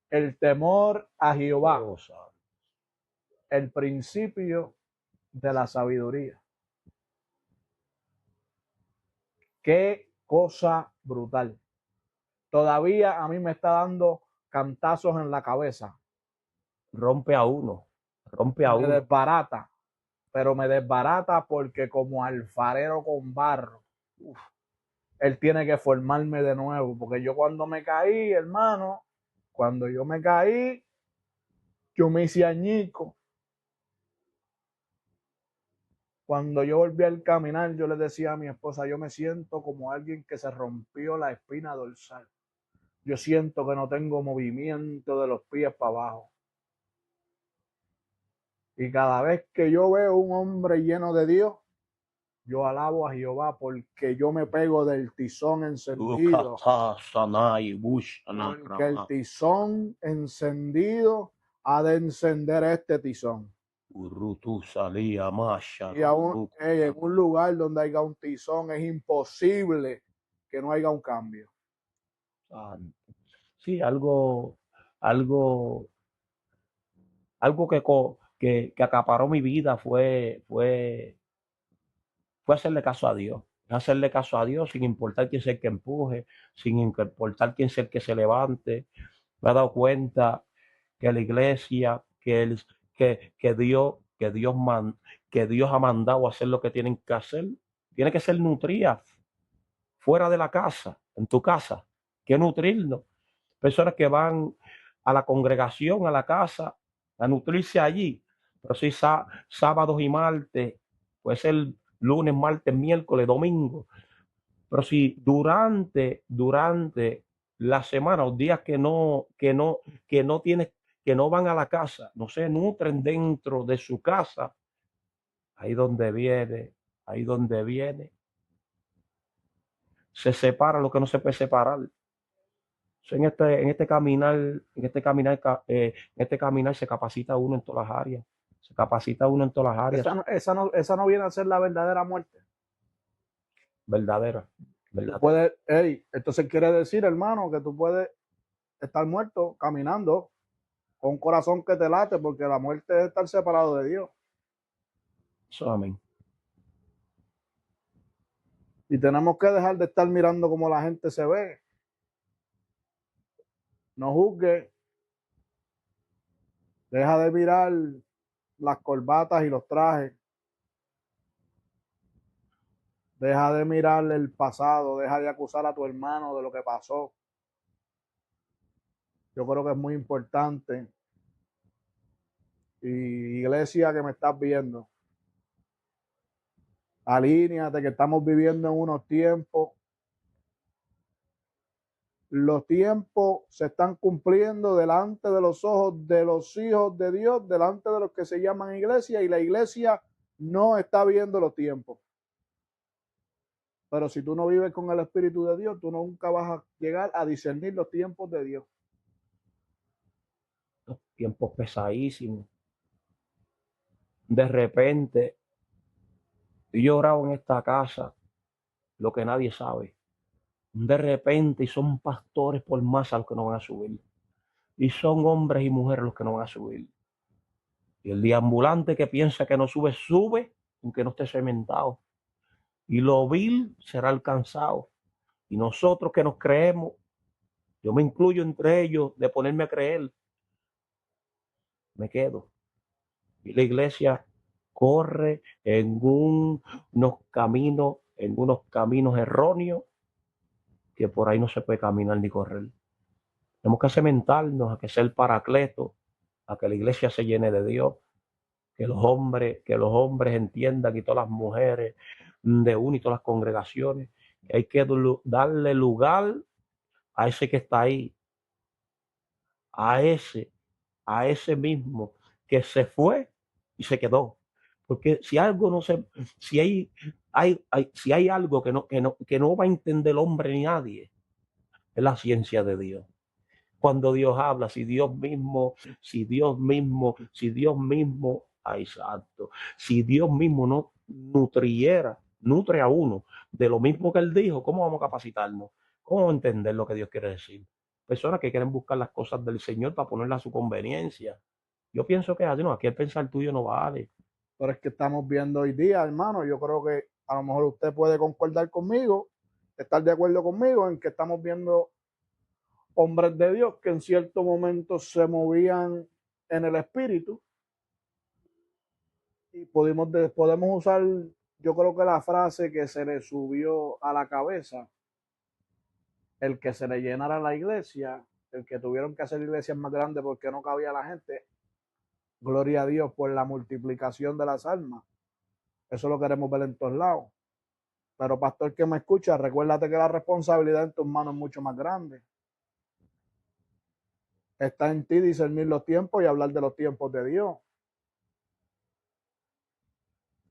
A: el temor a Jehová, el principio de la sabiduría. Qué cosa brutal. Todavía a mí me está dando cantazos en la cabeza.
B: Rompe a uno.
A: Me desbarata. Pero me desbarata porque como alfarero con barro, él tiene que formarme de nuevo. Porque yo cuando me caí, hermano, yo me hice añico. Cuando yo volví al caminar, yo le decía a mi esposa, yo me siento como alguien que se rompió la espina dorsal. Yo siento que no tengo movimiento de los pies para abajo. Y cada vez que yo veo un hombre lleno de Dios, yo alabo a Jehová porque yo me pego del tizón encendido. Porque el tizón encendido ha de encender este tizón. Y aún en un lugar donde haya un tizón es imposible que no haya un cambio.
B: Sí, algo que acaparó mi vida fue hacerle caso a Dios. Hacerle caso a Dios sin importar quién sea el que empuje, sin importar quién sea el que se levante. Me he dado cuenta que la iglesia, que Dios ha mandado a hacer lo que tienen que hacer, tiene que ser nutrida fuera de la casa, en tu casa, que nutrirnos. Personas que van a la congregación, a la casa, a nutrirse allí, pero sí sábados y martes puede ser lunes, martes, miércoles, domingo. Pero si durante la semana, los días que no tienes, que no van a la casa, no se nutren dentro de su casa, ahí donde viene, se separa lo que no se puede separar. En este caminar se capacita uno en todas las áreas. Se capacita uno en todas las áreas
A: Esa no viene a ser la verdadera muerte.
B: verdaderas.
A: Tú puedes, entonces quiere decir, hermano, que tú puedes estar muerto caminando con un corazón que te late, porque la muerte es estar separado de Dios.
B: Eso, amén.
A: Y tenemos que dejar de estar mirando cómo la gente se ve. No juzgue. Deja de mirar las corbatas y los trajes. Deja de mirar el pasado. Deja de acusar a tu hermano de lo que pasó. Yo creo que es muy importante. Y iglesia que me estás viendo, alíñate, que estamos viviendo en unos tiempos. Los tiempos se están cumpliendo delante de los ojos de los hijos de Dios, delante de los que se llaman iglesia, y la iglesia no está viendo los tiempos. Pero si tú no vives con el Espíritu de Dios, tú nunca vas a llegar a discernir los tiempos de Dios.
B: Los tiempos pesadísimos. De repente, yo oraba en esta casa lo que nadie sabe. De repente, y son pastores por masa los que no van a subir. Y son hombres y mujeres los que no van a subir. Y el deambulante que piensa que no sube, sube, aunque no esté cementado. Y lo vil será alcanzado. Y nosotros que nos creemos, yo me incluyo entre ellos, de ponerme a creer, me quedo. Y la iglesia corre en unos caminos erróneos, que por ahí no se puede caminar ni correr. Tenemos que cementarnos, a que sea el Paracleto, a que la iglesia se llene de Dios, que los hombres entiendan, y todas las mujeres de una y todas las congregaciones, que hay que darle lugar a ese que está ahí, a ese mismo que se fue y se quedó. Porque si algo no se, si si hay algo que no va a entender el hombre ni nadie, es la ciencia de Dios. Cuando Dios habla, si Dios mismo, ay, exacto, si Dios mismo no nutre a uno de lo mismo que Él dijo, ¿cómo vamos a capacitarnos? ¿Cómo vamos a entender lo que Dios quiere decir? Personas que quieren buscar las cosas del Señor para ponerlas a su conveniencia. Yo pienso que así, no, aquí el pensar tuyo no vale.
A: Pero es que estamos viendo hoy día, hermano, yo creo que a lo mejor usted puede concordar conmigo, estar de acuerdo conmigo en que estamos viendo hombres de Dios que en cierto momento se movían en el espíritu, y podemos usar, yo creo que la frase que se le subió a la cabeza, el que se le llenara la iglesia, el que tuvieron que hacer iglesias más grandes porque no cabía la gente. Gloria a Dios por la multiplicación de las almas. Eso lo queremos ver en todos lados. Pero pastor que me escucha, recuérdate que la responsabilidad en tus manos es mucho más grande. Está en ti discernir los tiempos y hablar de los tiempos de Dios.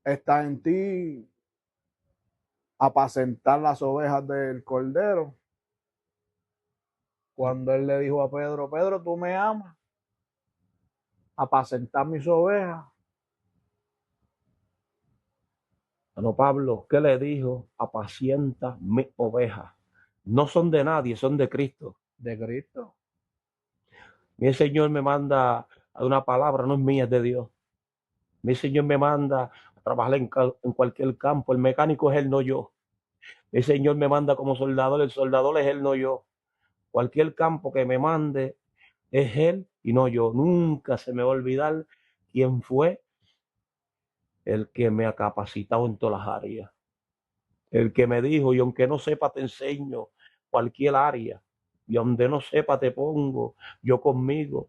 A: Está en ti apacentar las ovejas del Cordero. Cuando él le dijo a Pedro, Pedro, tú me amas, apacentar mis ovejas.
B: Bueno, Pablo, ¿qué le dijo? Apacienta mis ovejas. No son de nadie, son de Cristo.
A: De Cristo.
B: Mi Señor me manda a una palabra, no es mía, es de Dios. Mi Señor me manda a trabajar en cualquier campo. El mecánico es él, no yo. Mi Señor me manda como soldador. El soldador es él, no yo. Cualquier campo que me mande es él y no yo. Nunca se me va a olvidar quién fue el que me ha capacitado en todas las áreas. El que me dijo, y aunque no sepa, te enseño cualquier área. Y donde no sepa, te pongo yo conmigo.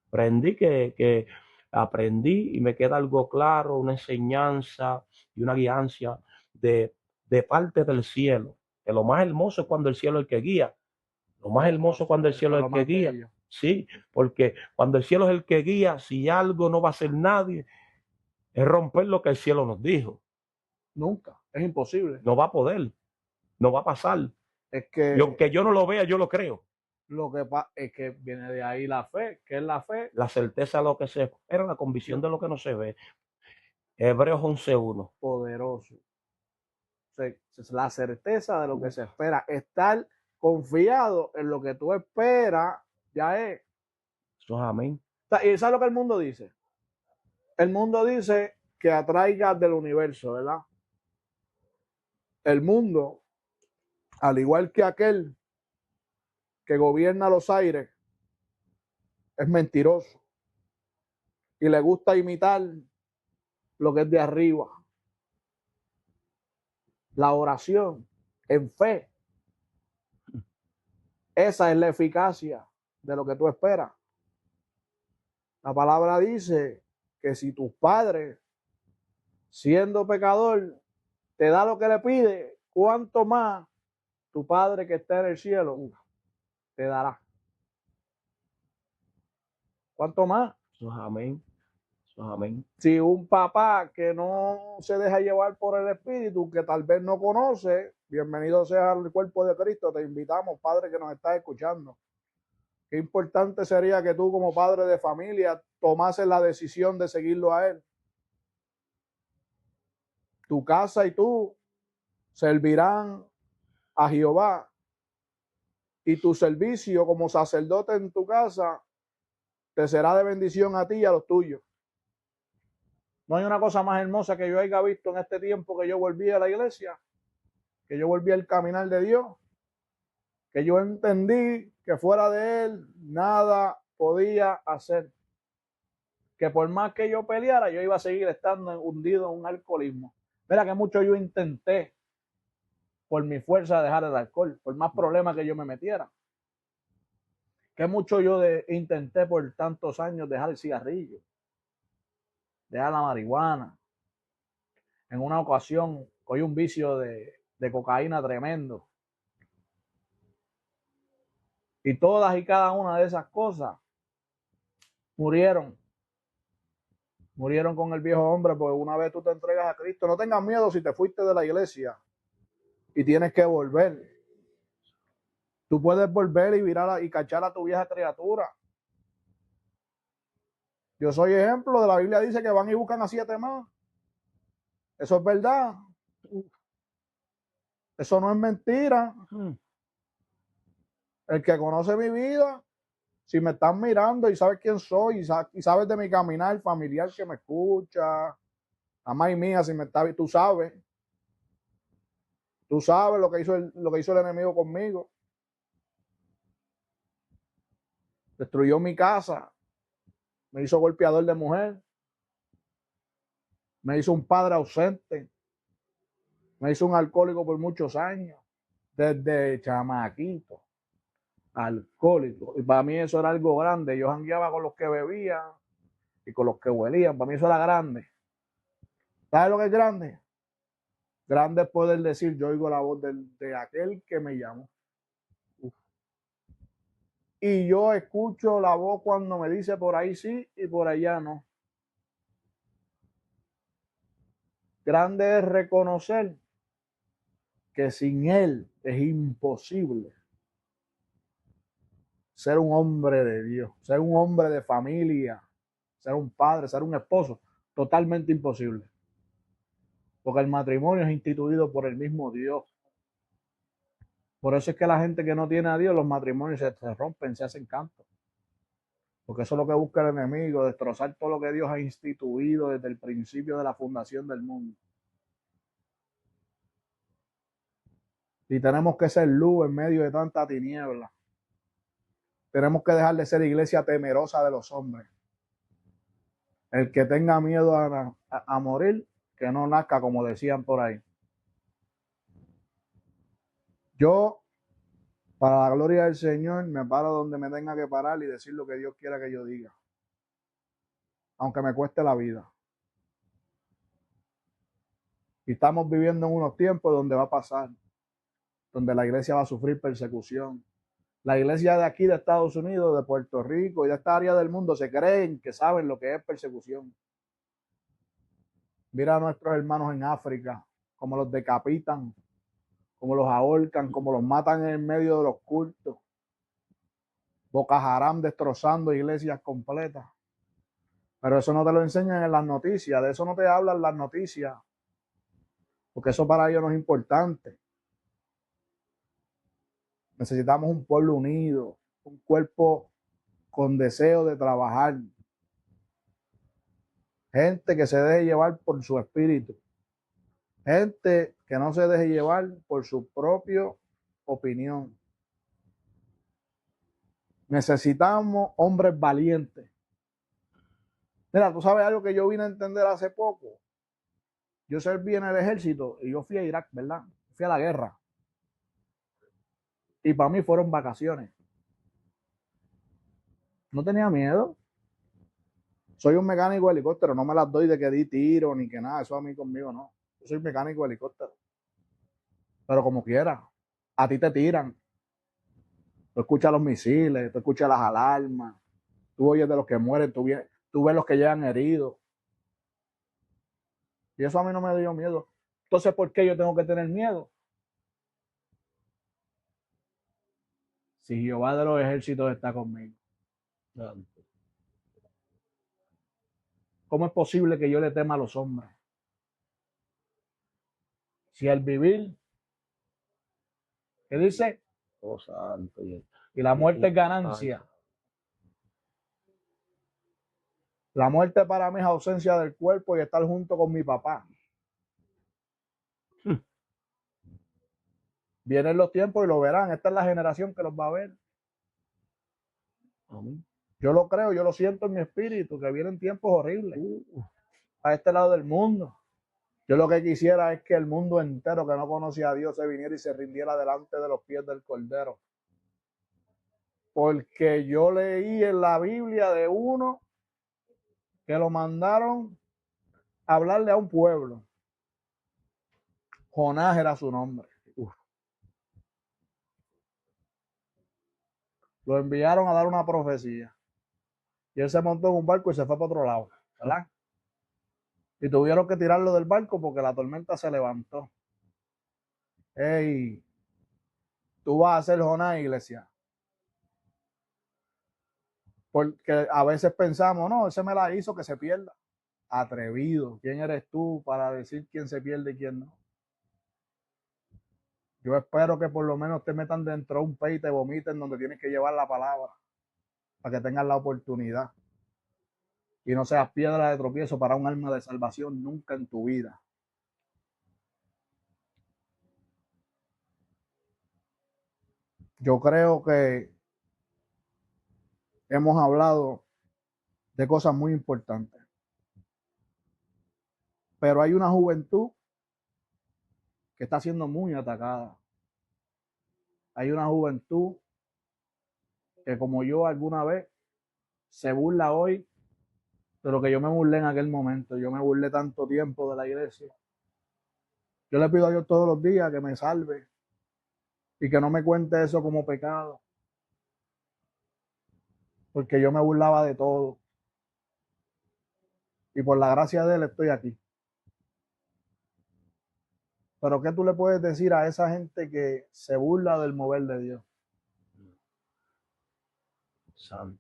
B: Aprendí que aprendí y me queda algo claro, una enseñanza y una guianza de parte del cielo. Que lo más hermoso es cuando el cielo es el que guía. Lo más hermoso es cuando el
A: Eso
B: cielo
A: es
B: es
A: lo
B: el que
A: más
B: guía.
A: bello.
B: Sí, porque cuando el cielo es el que guía, si algo no va a hacer nadie, es romper lo que el cielo nos dijo.
A: Nunca. Es imposible.
B: No va a poder, no va a pasar.
A: Es
B: Y
A: que
B: aunque yo no lo vea, yo lo creo.
A: lo que pasa es que viene de ahí la fe. ¿Qué es la fe?
B: La certeza de lo que se espera, la convicción
A: Yo,
B: de lo que no se ve. Hebreos 11:1.
A: poderoso. La certeza de lo que se espera. Estar confiado en lo que tú esperas ya es.
B: Eso es amén.
A: ¿Y sabes lo que el mundo dice? El mundo dice que atraigas del universo, ¿verdad? El mundo, al igual que aquel que gobierna los aires, es mentiroso y le gusta imitar lo que es de arriba. La oración en fe, esa es la eficacia de lo que tú esperas. La palabra dice que si tus padres, siendo pecador, te da lo que le pide, ¿cuánto más tu Padre que está en el cielo te dará? ¿Cuánto más?
B: Eso es amén. Eso es amén.
A: Si un papá que no se deja llevar por el Espíritu, que tal vez no conoce, bienvenido sea al cuerpo de Cristo, te invitamos, Padre, que nos estás escuchando. Qué importante sería que tú como padre de familia tomases la decisión de seguirlo a Él. Tu casa y tú servirán a Jehová y tu servicio como sacerdote en tu casa te será de bendición a ti y a los tuyos. No hay una cosa más hermosa que yo haya visto en este tiempo que yo volví a la iglesia, que yo volví al caminar de Dios, que yo entendí que fuera de Él nada podía hacer. Que por más que yo peleara, yo iba a seguir estando hundido en un alcoholismo. Mira que mucho yo intenté por mi fuerza dejar el alcohol, por más problemas que yo me metiera. Que mucho yo intenté por tantos años dejar el cigarrillo, dejar la marihuana. En una ocasión cogí un vicio de cocaína tremendo. Y todas y cada una de esas cosas murieron. Murieron con el viejo hombre, porque una vez tú te entregas a Cristo, no tengas miedo si te fuiste de la iglesia y tienes que volver. Tú puedes volver y virar y cachar a tu vieja criatura. Yo soy ejemplo de la Biblia, dice que van y buscan a 7 más. Eso es verdad. Eso no es mentira. El que conoce mi vida, si me están mirando y sabes quién soy y sabes de mi caminar familiar que me escucha, mamá y mía, si me está, tú sabes lo que hizo el enemigo conmigo. Destruyó mi casa, me hizo golpeador de mujer, me hizo un padre ausente, me hizo un alcohólico por muchos años, desde chamaquito, alcohólico. Y para mí eso era algo grande. Yo jangueaba con los que bebían y con los que huelían. Para mí eso era grande. ¿Sabes lo que es grande? Grande es poder decir, yo oigo la voz de aquel que me llamó. Uf. Y yo escucho la voz cuando me dice por ahí sí y por allá no. Grande es reconocer que sin Él es imposible ser un hombre de Dios, ser un hombre de familia, ser un padre, ser un esposo. Totalmente imposible. Porque el matrimonio es instituido por el mismo Dios. Por eso es que la gente que no tiene a Dios, los matrimonios se rompen, se hacen cantos. Porque eso es lo que busca el enemigo, destrozar todo lo que Dios ha instituido desde el principio de la fundación del mundo. Y tenemos que ser luz en medio de tanta tiniebla. Tenemos que dejar de ser iglesia temerosa de los hombres. El que tenga miedo a morir, que no nazca, como decían por ahí. Yo, para la gloria del Señor, me paro donde me tenga que parar y decir lo que Dios quiera que yo diga. aunque me cueste la vida. Y estamos viviendo en unos tiempos donde va a pasar, donde la iglesia va a sufrir persecución. La iglesia de aquí, de Estados Unidos, de Puerto Rico y de esta área del mundo se creen que saben lo que es persecución. Mira a nuestros hermanos en África, cómo los decapitan, cómo los ahorcan, cómo los matan en medio de los cultos. Boko Haram destrozando iglesias completas. Pero eso no te lo enseñan en las noticias, de eso no te hablan las noticias, porque eso para ellos no es importante. Necesitamos un pueblo unido, un cuerpo con deseo de trabajar. Gente que se deje llevar por su espíritu. Gente que no se deje llevar por su propia opinión. Necesitamos hombres valientes. Mira, tú sabes algo que yo vine a entender hace poco. Yo serví en el ejército y yo fui a Irak, ¿verdad? Fui a la guerra. Y para mí fueron vacaciones. No tenía miedo. Soy un mecánico de helicóptero, no me las doy de que di tiro ni que nada, eso a mí conmigo no. Yo soy mecánico de helicóptero. Pero como quiera, a ti te tiran. Tú escuchas los misiles, tú escuchas las alarmas, tú oyes de los que mueren, tú ves los que llegan heridos. Y eso a mí no me dio miedo. Entonces, ¿por qué yo tengo que tener miedo? Si Jehová de los ejércitos está conmigo. ¿Cómo es posible que yo le tema a los hombres? Si al vivir, ¿qué dice?
B: Oh, santo.
A: Y la muerte es ganancia. La muerte para mí es ausencia del cuerpo y estar junto con mi papá. Vienen los tiempos y lo verán. Esta es la generación que los va a ver. Yo lo creo, yo lo siento en mi espíritu, que vienen tiempos horribles a este lado del mundo. Yo lo que quisiera es que el mundo entero que no conocía a Dios se viniera y se rindiera delante de los pies del Cordero. Porque yo leí en la Biblia de uno que lo mandaron a hablarle a un pueblo. Jonás era su nombre. Lo enviaron a dar una profecía. Y él se montó en un barco y se fue para otro lado, ¿verdad? Y tuvieron que tirarlo del barco porque la tormenta se levantó. Hey, tú vas a ser Jonás, iglesia. Porque a veces pensamos, no, ese me la hizo que se pierda. Atrevido. ¿Quién eres tú para decir quién se pierde y quién no? Yo espero que por lo menos te metan dentro de un pez y te vomiten donde tienes que llevar la palabra para que tengas la oportunidad. Y no seas piedra de tropiezo para un alma de salvación nunca en tu vida. Yo creo que hemos hablado de cosas muy importantes. Pero hay una juventud que está siendo muy atacada. Hay una juventud que, como yo alguna vez, se burla hoy de lo que yo me burlé en aquel momento. Yo me burlé tanto tiempo de la iglesia. Yo le pido a Dios todos los días que me salve y que no me cuente eso como pecado. Porque yo me burlaba de todo. Y por la gracia de Él estoy aquí. Pero ¿qué tú le puedes decir a esa gente que se burla del mover de Dios?
B: Santo.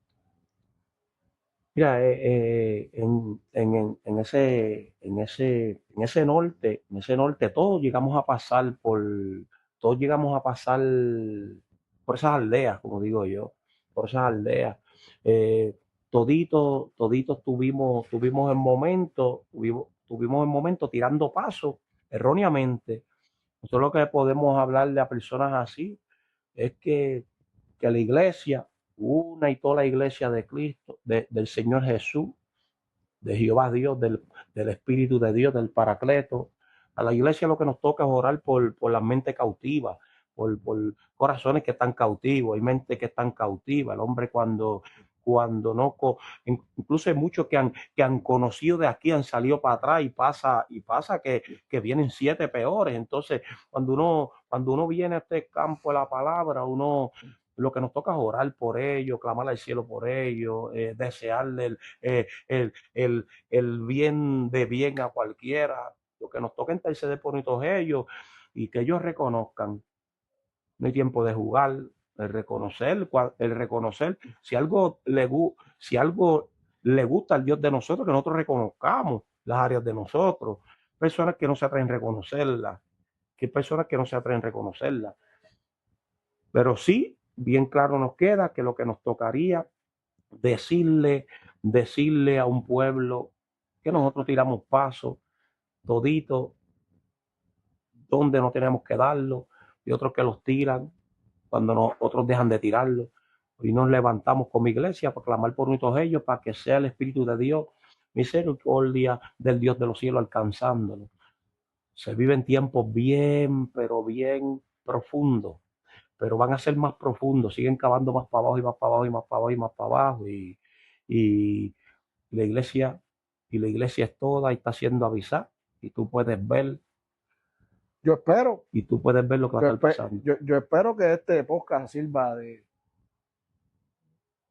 B: Mira, en ese norte, todos llegamos a pasar por esas aldeas, como digo yo, por esas aldeas. Eh, toditos tuvimos en momentos tirando pasos erróneamente. Nosotros lo que podemos hablarle a personas así es que la iglesia, una y toda la iglesia de Cristo, del Señor Jesús, de Jehová Dios, del Espíritu de Dios, del Paracleto, a la iglesia lo que nos toca es orar por la mente cautiva, por corazones que están cautivos, hay mentes que están cautivas. El hombre cuando cuando no, incluso hay muchos que han conocido de aquí, han salido para atrás y pasa que vienen 7 peores. Entonces, cuando uno viene a este campo de la palabra, lo que nos toca es orar por ellos, clamar al cielo por ellos, desearle el bien de bien a cualquiera. Lo que nos toca es interceder por todos ellos y que ellos reconozcan. No hay tiempo de jugar, el reconocer si algo le gusta al Dios de nosotros, que nosotros reconozcamos las áreas de nosotros. Personas que no se atreven a reconocerlas, que hay personas que no se atreven a reconocerlas. Pero sí, bien claro nos queda que lo que nos tocaría decirle a un pueblo que nosotros tiramos pasos todito donde no tenemos que darlo y otros que los tiran cuando otros dejan de tirarlo. Y nos levantamos como iglesia para clamar por todos ellos, para que sea el Espíritu de Dios, misericordia del Dios de los cielos alcanzándolo. Se viven tiempos bien, pero bien profundos, pero van a ser más profundos, siguen cavando más para abajo y más para abajo y más para abajo y más para abajo. Y la iglesia, la iglesia es toda y está siendo avisada, y tú puedes ver.
A: Yo espero.
B: Y tú puedes ver lo que va a estar pasando.
A: Yo espero que este podcast sirva de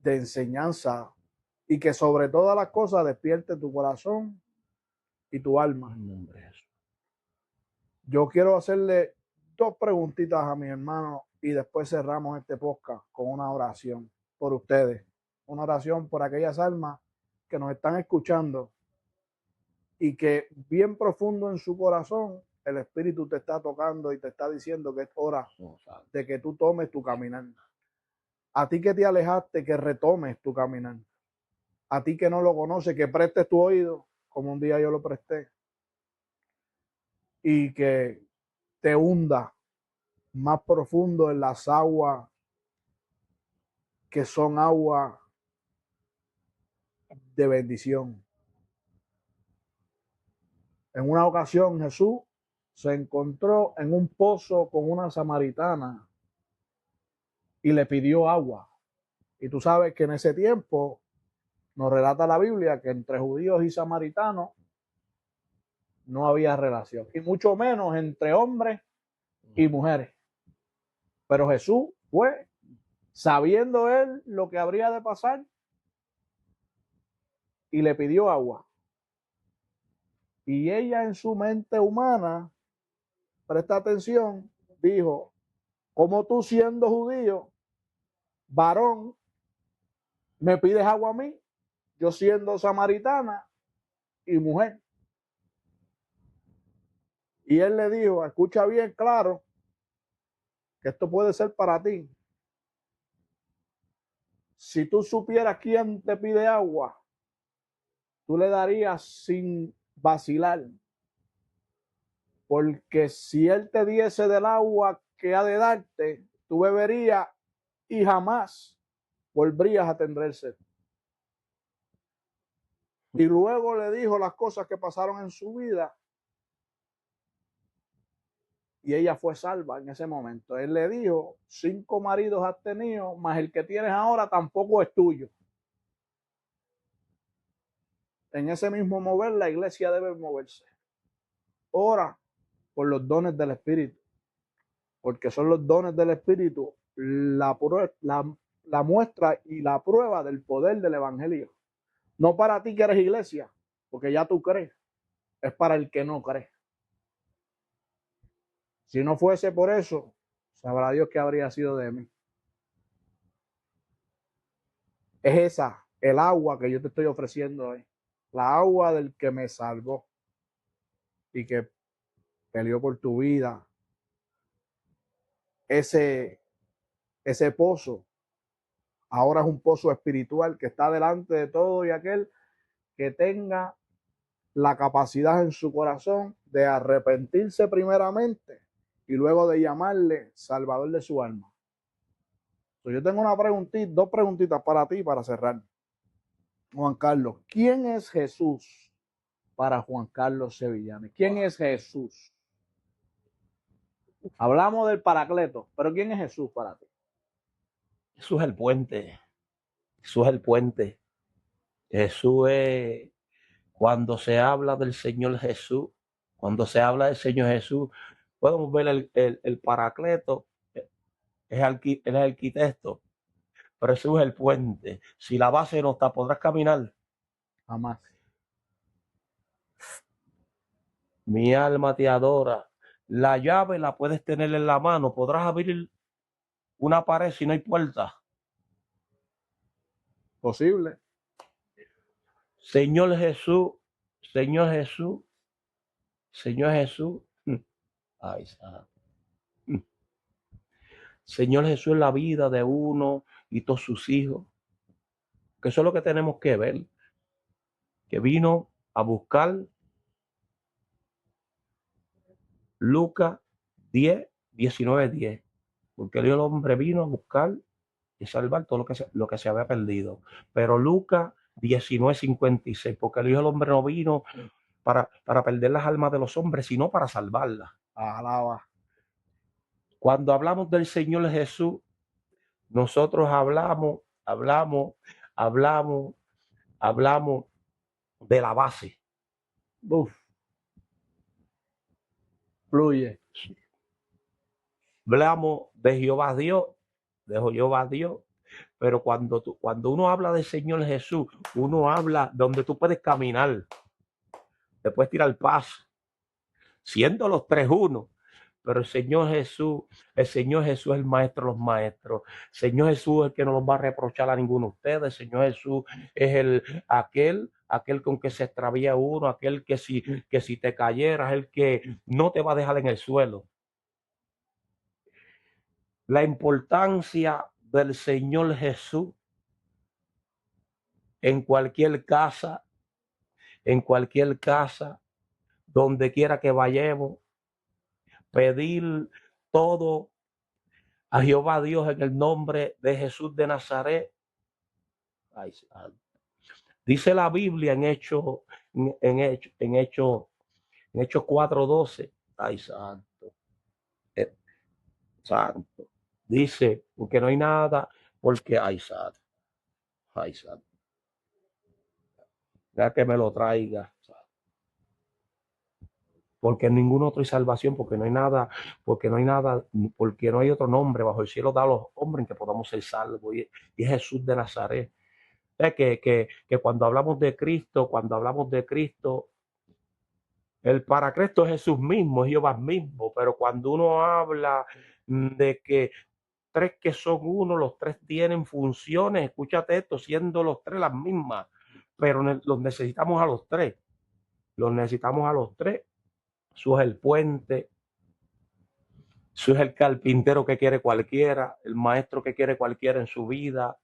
A: enseñanza y que sobre todas las cosas despierte tu corazón y tu alma. Yo quiero hacerle 2 preguntitas a mi hermano y después cerramos este podcast con una oración por ustedes. Una oración por aquellas almas que nos están escuchando y que bien profundo en su corazón el Espíritu te está tocando y te está diciendo que es hora de que tú tomes tu caminar. A ti que te alejaste, que retomes tu caminar. A ti que no lo conoces, que prestes tu oído, como un día yo lo presté. Y que te hunda más profundo en las aguas que son aguas de bendición. En una ocasión Jesús se encontró en un pozo con una samaritana y le pidió agua. Y tú sabes que en ese tiempo nos relata la Biblia que entre judíos y samaritanos no había relación, y mucho menos entre hombres y mujeres. Pero Jesús fue, sabiendo él lo que habría de pasar, y le pidió agua. Y ella en su mente humana, presta atención, dijo: ¿cómo tú siendo judío, varón, me pides agua a mí? Yo siendo samaritana y mujer. Y él le dijo: escucha bien claro, que esto puede ser para ti. Si tú supieras quién te pide agua, tú le darías sin vacilar. Porque si él te diese del agua que ha de darte, tú beberías y jamás volverías a tener sed. Y luego le dijo las cosas que pasaron en su vida. Y ella fue salva en ese momento. Él le dijo: 5 maridos has tenido, mas el que tienes ahora tampoco es tuyo. En ese mismo mover, la iglesia debe moverse. Ora por los dones del Espíritu, porque son los dones del Espíritu la muestra y la prueba del poder del Evangelio. No para ti que eres iglesia, porque ya tú crees, es para el que no cree. Si no fuese por eso, sabrá Dios qué habría sido de mí. Es esa, el agua que yo te estoy ofreciendo hoy, la agua del que me salvó y que peleó por tu vida. Ese pozo ahora es un pozo espiritual que está delante de todo y aquel que tenga la capacidad en su corazón de arrepentirse primeramente y luego de llamarle Salvador de su alma. Yo tengo una preguntita, 2 preguntitas para ti para cerrar. Juan Carlos, ¿quién es Jesús para Juan Carlos Sevillano? ¿Quién es Jesús? Hablamos del Paracleto, pero ¿quién es Jesús para ti?
B: Jesús es el puente Jesús es el puente. Jesús es, cuando se habla del Señor Jesús, cuando se habla del Señor Jesús, podemos ver el Paracleto, es el arquitecto, pero Jesús es el puente. Si la base no está, ¿podrás caminar?
A: Jamás.
B: Mi alma te adora. La llave la puedes tener en la mano. ¿Podrás abrir una pared si no hay puerta?
A: Posible.
B: Señor Jesús, Señor Jesús, Señor Jesús. Ay, Señor Jesús en la vida de uno y todos sus hijos. Que eso es lo que tenemos que ver. Que vino a buscar Lucas 10, 19, 10. Porque el hombre vino a buscar y salvar todo lo que se había perdido. Pero Lucas 19, 56. Porque el Hijo del Hombre no vino para perder las almas de los hombres, sino para salvarlas.
A: Alaba.
B: Cuando hablamos del Señor Jesús, nosotros hablamos de la base.
A: Uf. Fluye.
B: Hablamos de Jehová Dios, pero cuando uno habla del Señor Jesús, uno habla donde tú puedes caminar, te puedes tirar el paso, siendo los tres uno. Pero el Señor Jesús es el maestro de los maestros. El Señor Jesús es el que no los va a reprochar a ninguno de ustedes. El Señor Jesús es aquel con que se extravía uno, aquel que si te cayeras, el que no te va a dejar en el suelo. La importancia del Señor Jesús en cualquier casa, donde quiera que vayamos, pedir todo a Jehová Dios en el nombre de Jesús de Nazaret. Ay, dice la Biblia en Hechos 4:12. Ay, santo. Santo. Dice, porque no hay nada, porque hay santo. Ay, santo. Ya que me lo traiga. Porque en ningún otro hay salvación, porque no hay nada, porque no hay otro nombre bajo el cielo dado a los hombres en que podamos ser salvos. Y es Jesús de Nazaret. Que cuando hablamos de Cristo, el Paracleto es Jesús mismo, es Jehová mismo. Pero cuando uno habla de que tres que son uno, los tres tienen funciones, escúchate esto, siendo los tres las mismas, pero los necesitamos a los tres. Eso es el puente, eso es el carpintero que quiere cualquiera, el maestro que quiere cualquiera en su vida,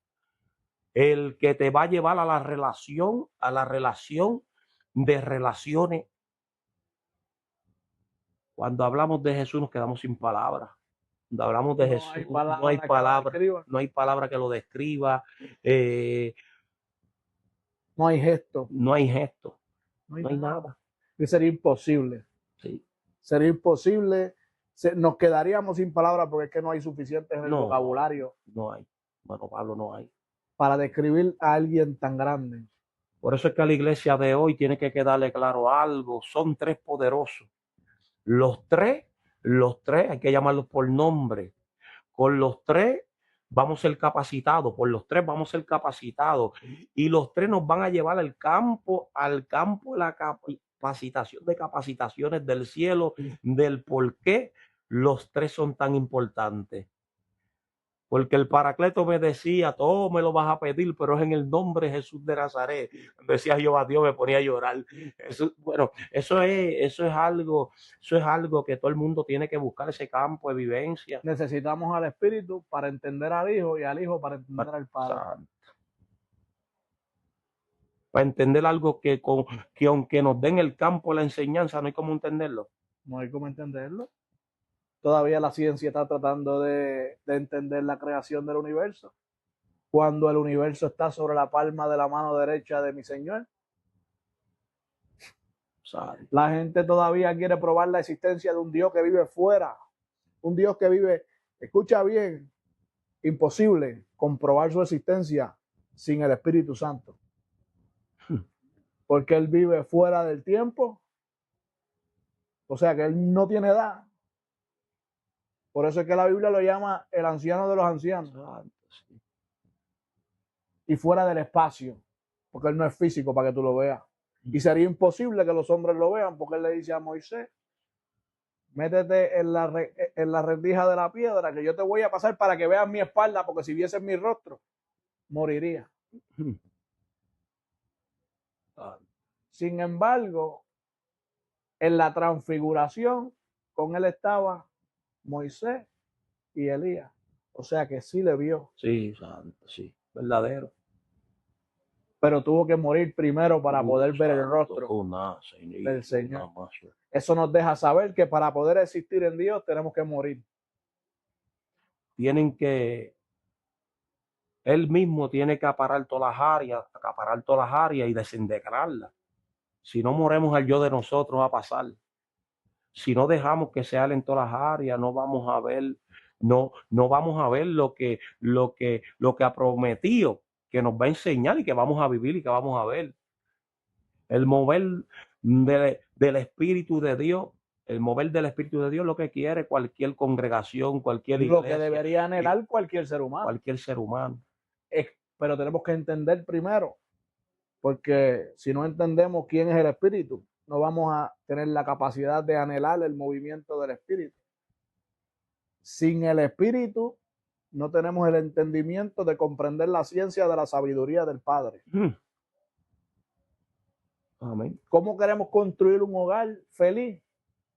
B: el que te va a llevar a la relación de relaciones. Cuando hablamos de Jesús nos quedamos sin palabras. Cuando hablamos de Jesús no hay palabra que lo describa.
A: No hay gesto.
B: No hay nada.
A: Y sería imposible.
B: Sí.
A: Sería imposible. Nos quedaríamos sin palabras porque es que no hay suficientes en el vocabulario.
B: No hay. Bueno, Pablo, no hay.
A: Para describir a alguien tan grande.
B: Por eso es que a la iglesia de hoy tiene que quedarle claro algo. Son tres poderosos. Los tres, hay que llamarlos por nombre. Con los tres vamos a ser capacitados, por los tres vamos a ser capacitados. Y los tres nos van a llevar al campo de la capacitaciones del cielo, del por qué los tres son tan importantes. Porque el Paracleto me decía, todo me lo vas a pedir, pero es en el nombre de Jesús de Nazaret. Decía Jehová Dios, me ponía a llorar. Eso es algo que todo el mundo tiene que buscar, ese campo de vivencia.
A: Necesitamos al Espíritu para entender al Hijo y al Hijo para entender al Padre.
B: Para entender algo que aunque nos den el campo de la enseñanza, no hay cómo entenderlo.
A: No hay cómo entenderlo. Todavía la ciencia está tratando de entender la creación del universo. Cuando el universo está sobre la palma de la mano derecha de mi Señor. La gente todavía quiere probar la existencia de un Dios que vive fuera. Un Dios que vive, escucha bien, imposible comprobar su existencia sin el Espíritu Santo.
B: Hmm.
A: Porque él vive fuera del tiempo. O sea que él no tiene edad. Por eso es que la Biblia lo llama el anciano de los ancianos.
B: Santo, sí.
A: Y fuera del espacio. Porque él no es físico para que tú lo veas. Y sería imposible que los hombres lo vean, porque él le dice a Moisés: métete en la rendija de la piedra, que yo te voy a pasar para que veas mi espalda, porque si vieses mi rostro, moriría.
B: Hmm. Ah,
A: Sin embargo, en la transfiguración, con él estaba Moisés y Elías. O sea que sí le vio,
B: sí, santo, sí, verdadero.
A: pero tuvo que morir primero para poder ver el rostro del Señor. Eso nos deja saber que para poder existir en Dios tenemos que morir.
B: Él mismo tiene que acaparar todas las áreas y desintegrarlas. Si no moremos al yo de nosotros, va a pasar. Si no dejamos que se en todas las áreas, no vamos a ver, no vamos a ver lo que ha prometido, que nos va a enseñar y que vamos a vivir y que vamos a ver. El mover del Espíritu de Dios, el mover del Espíritu de Dios, lo que quiere cualquier congregación, cualquier
A: Lo
B: iglesia,
A: que debería anhelar cualquier ser humano.
B: cualquier ser humano.
A: Pero tenemos que entender primero, porque si no entendemos quién es el Espíritu, no vamos a tener la capacidad de anhelar el movimiento del Espíritu. Sin el Espíritu no tenemos el entendimiento de comprender la ciencia de la sabiduría del Padre.
B: Amén.
A: ¿Cómo queremos construir un hogar feliz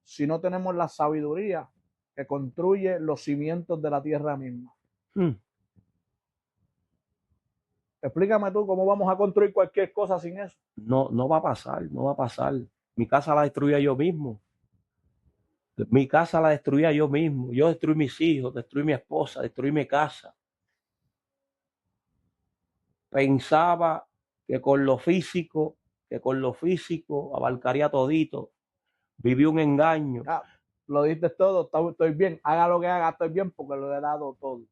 A: si no tenemos la sabiduría que construye los cimientos de la tierra misma? Explícame tú cómo vamos a construir cualquier cosa sin eso.
B: No va a pasar, no va a pasar. Mi casa la destruía yo mismo. Mi casa la destruía yo mismo. Yo destruí mis hijos, destruí mi esposa, destruí mi casa. Pensaba que con lo físico abarcaría todito. Viví un engaño.
A: Lo diste todo, estoy bien. Haga lo que haga, estoy bien porque lo he dado todo.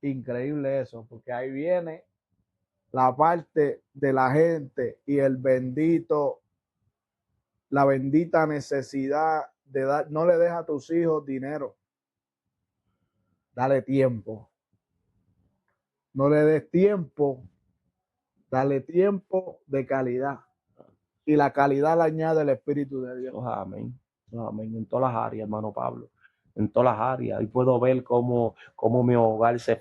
A: Increíble eso, porque ahí viene la parte de la gente y la bendita necesidad de dar. No le dejes a tus hijos dinero. Dale tiempo. No le des tiempo. Dale tiempo de calidad. Y la calidad la añade el Espíritu de Dios.
B: Amén. Amén. En todas las áreas, hermano Pablo. En todas las áreas. Y puedo ver cómo mi hogar se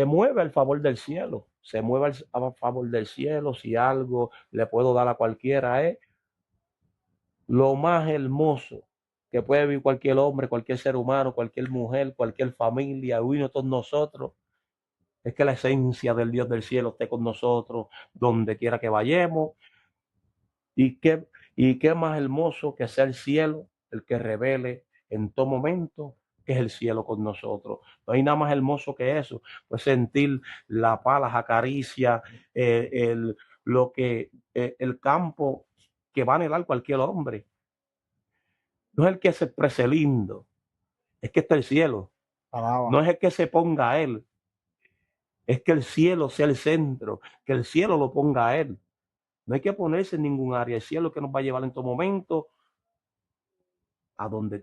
B: mueve al favor del cielo. Se mueve a favor del cielo. Si algo le puedo dar a cualquiera es lo más hermoso que puede vivir cualquier hombre, cualquier ser humano, cualquier mujer, cualquier familia, uno todos nosotros, es que la esencia del Dios del cielo esté con nosotros donde quiera que vayamos. Y qué más hermoso que sea el cielo el que revele en todo momento que es el cielo con nosotros. No hay nada más hermoso que eso, pues sentir la paz, las acaricias, el campo que va a anhelar cualquier hombre. No es el que se exprese lindo, es que está el cielo. No es el que se ponga a él, es que el cielo sea el centro, que el cielo lo ponga a él. No hay que ponerse en ningún área. El cielo que nos va a llevar en todo momento a donde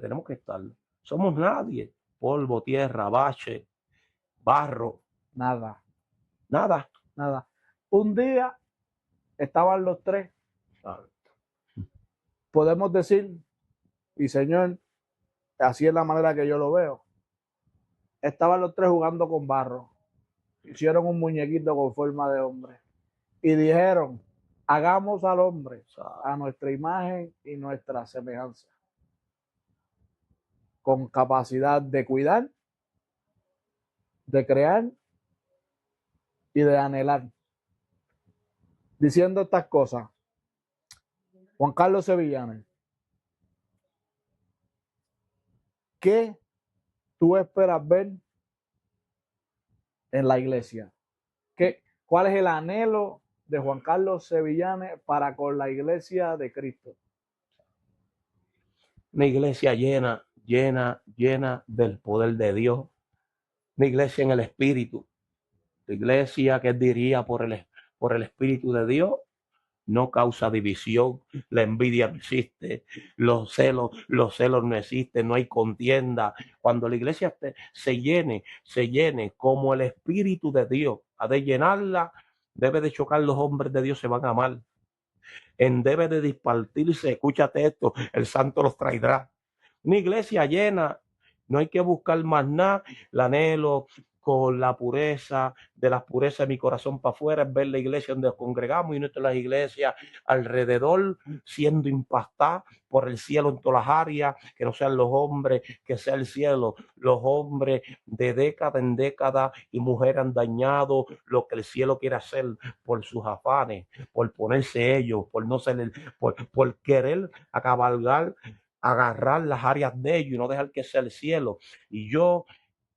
B: tenemos que estar. Somos nadie. Polvo, tierra, bache, barro.
A: Nada.
B: Nada.
A: Nada. Un día estaban los tres. Podemos decir, y Señor, así es la manera que yo lo veo. Estaban los tres jugando con barro. Hicieron un muñequito con forma de hombre. Y dijeron: hagamos al hombre a nuestra imagen y nuestra semejanza. Con capacidad de cuidar, de crear y de anhelar. Diciendo estas cosas, Juan Carlos Sevillanes, ¿qué tú esperas ver en la iglesia? ¿Cuál es el anhelo de Juan Carlos Sevillanes para con la iglesia de Cristo?
B: Una iglesia llena llena del poder de Dios. Una iglesia en el Espíritu. La iglesia que diría por el Espíritu de Dios no causa división, la envidia no existe, los celos no existen, no hay contienda. Cuando la iglesia se llene como el Espíritu de Dios, ha de llenarla, debe de chocar, los hombres de Dios se van a amar. Debe de dispartirse, escúchate esto, el santo los traerá. Una iglesia llena, no hay que buscar más nada. El anhelo con la pureza, de las purezas de mi corazón para afuera, es ver la iglesia donde nos congregamos y no todas las iglesias alrededor siendo impactadas por el cielo en todas las áreas, que no sean los hombres, que sea el cielo. Los hombres de década en década y mujeres han dañado lo que el cielo quiere hacer por sus afanes, por ponerse ellos, por no ser por querer agarrar las áreas de ellos y no dejar que sea el cielo. Y yo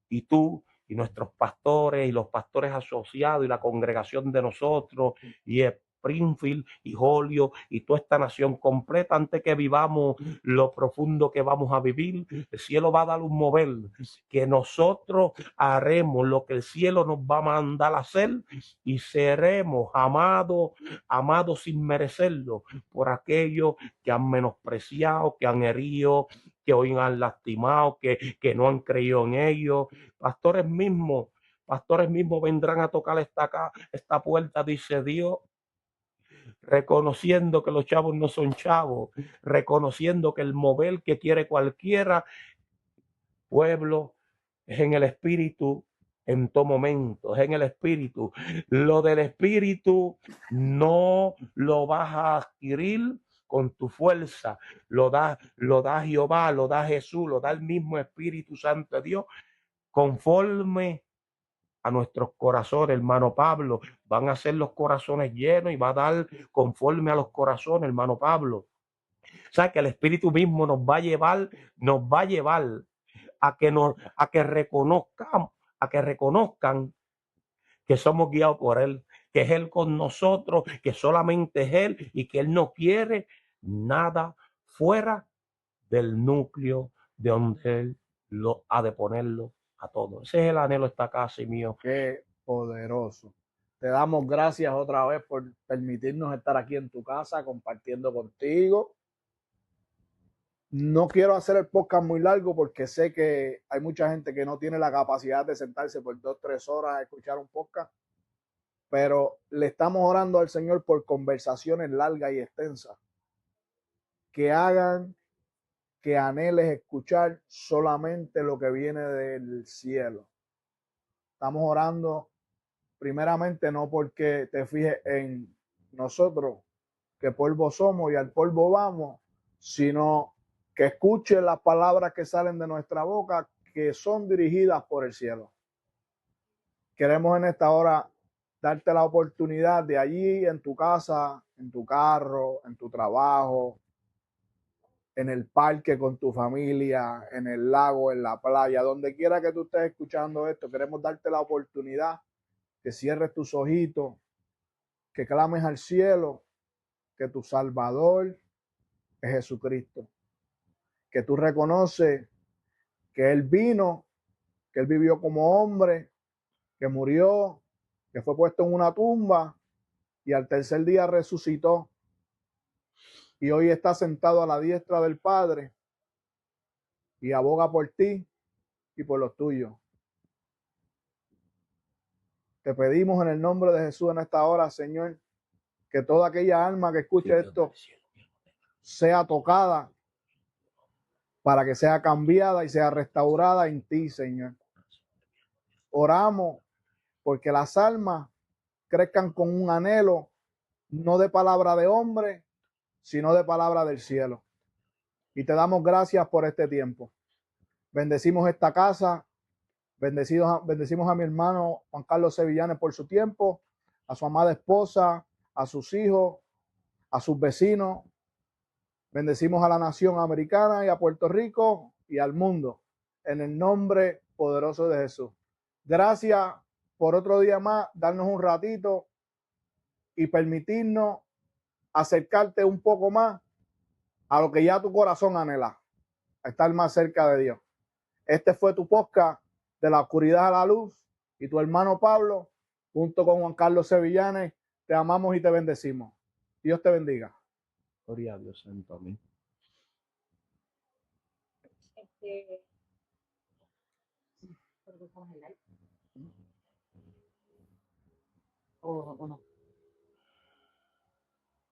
B: y tú y nuestros pastores y los pastores asociados y la congregación de nosotros y Springfield y Holyoke y toda esta nación completa, antes que vivamos lo profundo que vamos a vivir, el cielo va a dar un mover, que nosotros haremos lo que el cielo nos va a mandar a hacer y seremos amados sin merecerlo por aquellos que han menospreciado, que han herido, que hoy han lastimado, que no han creído en ellos. Pastores mismos vendrán a tocar esta puerta, dice Dios, reconociendo que los chavos no son chavos, reconociendo que el mover que quiere cualquiera pueblo es en el Espíritu en todo momento, es en el Espíritu. Lo del Espíritu no lo vas a adquirir con tu fuerza, lo da Jehová, lo da Jesús, lo da el mismo Espíritu Santo de Dios, conforme a nuestros corazones. Hermano Pablo, van a ser los corazones llenos y va a dar conforme a los corazones, hermano Pablo. O sea, que el Espíritu mismo nos va a llevar a que reconozcan que somos guiados por Él, que es Él con nosotros, que solamente es Él y que Él no quiere nada fuera del núcleo de donde Él lo ha de ponerlo a todos. Ese es el anhelo de esta casa y mío.
A: Qué poderoso. Te damos gracias otra vez por permitirnos estar aquí en tu casa compartiendo contigo. No quiero hacer el podcast muy largo porque sé que hay mucha gente que no tiene la capacidad de sentarse por 2-3 horas a escuchar un podcast, pero le estamos orando al Señor por conversaciones largas y extensas que hagan que anheles escuchar solamente lo que viene del cielo. Estamos orando primeramente no porque te fijes en nosotros, que polvo somos y al polvo vamos, sino que escuchen las palabras que salen de nuestra boca, que son dirigidas por el cielo. Queremos en esta hora darte la oportunidad de allí en tu casa, en tu carro, en tu trabajo, en el parque con tu familia, en el lago, en la playa, donde quiera que tú estés escuchando esto, queremos darte la oportunidad que cierres tus ojitos, que clames al cielo, que tu Salvador es Jesucristo, que tú reconoces que Él vino, que Él vivió como hombre, que murió, que fue puesto en una tumba y al tercer día resucitó y hoy está sentado a la diestra del Padre y aboga por ti y por los tuyos. Te pedimos en el nombre de Jesús en esta hora, Señor, que toda aquella alma que escuche esto sea tocada para que sea cambiada y sea restaurada en ti, Señor. Oramos porque las almas crezcan con un anhelo, no de palabra de hombre, sino de palabra del cielo. Y te damos gracias por este tiempo. Bendecimos esta casa, bendecimos a mi hermano Juan Carlos Sevillanes por su tiempo, a su amada esposa, a sus hijos, a sus vecinos. Bendecimos a la nación americana y a Puerto Rico y al mundo, en el nombre poderoso de Jesús. Gracias por otro día más, darnos un ratito y permitirnos acercarte un poco más a lo que ya tu corazón anhela. a estar más cerca de Dios. Este fue tu podcast de la oscuridad a la luz y tu hermano Pablo, junto con Juan Carlos Sevillanes, te amamos y te bendecimos. Dios te bendiga.
B: Gloria a Dios, santo, amén.
C: O no.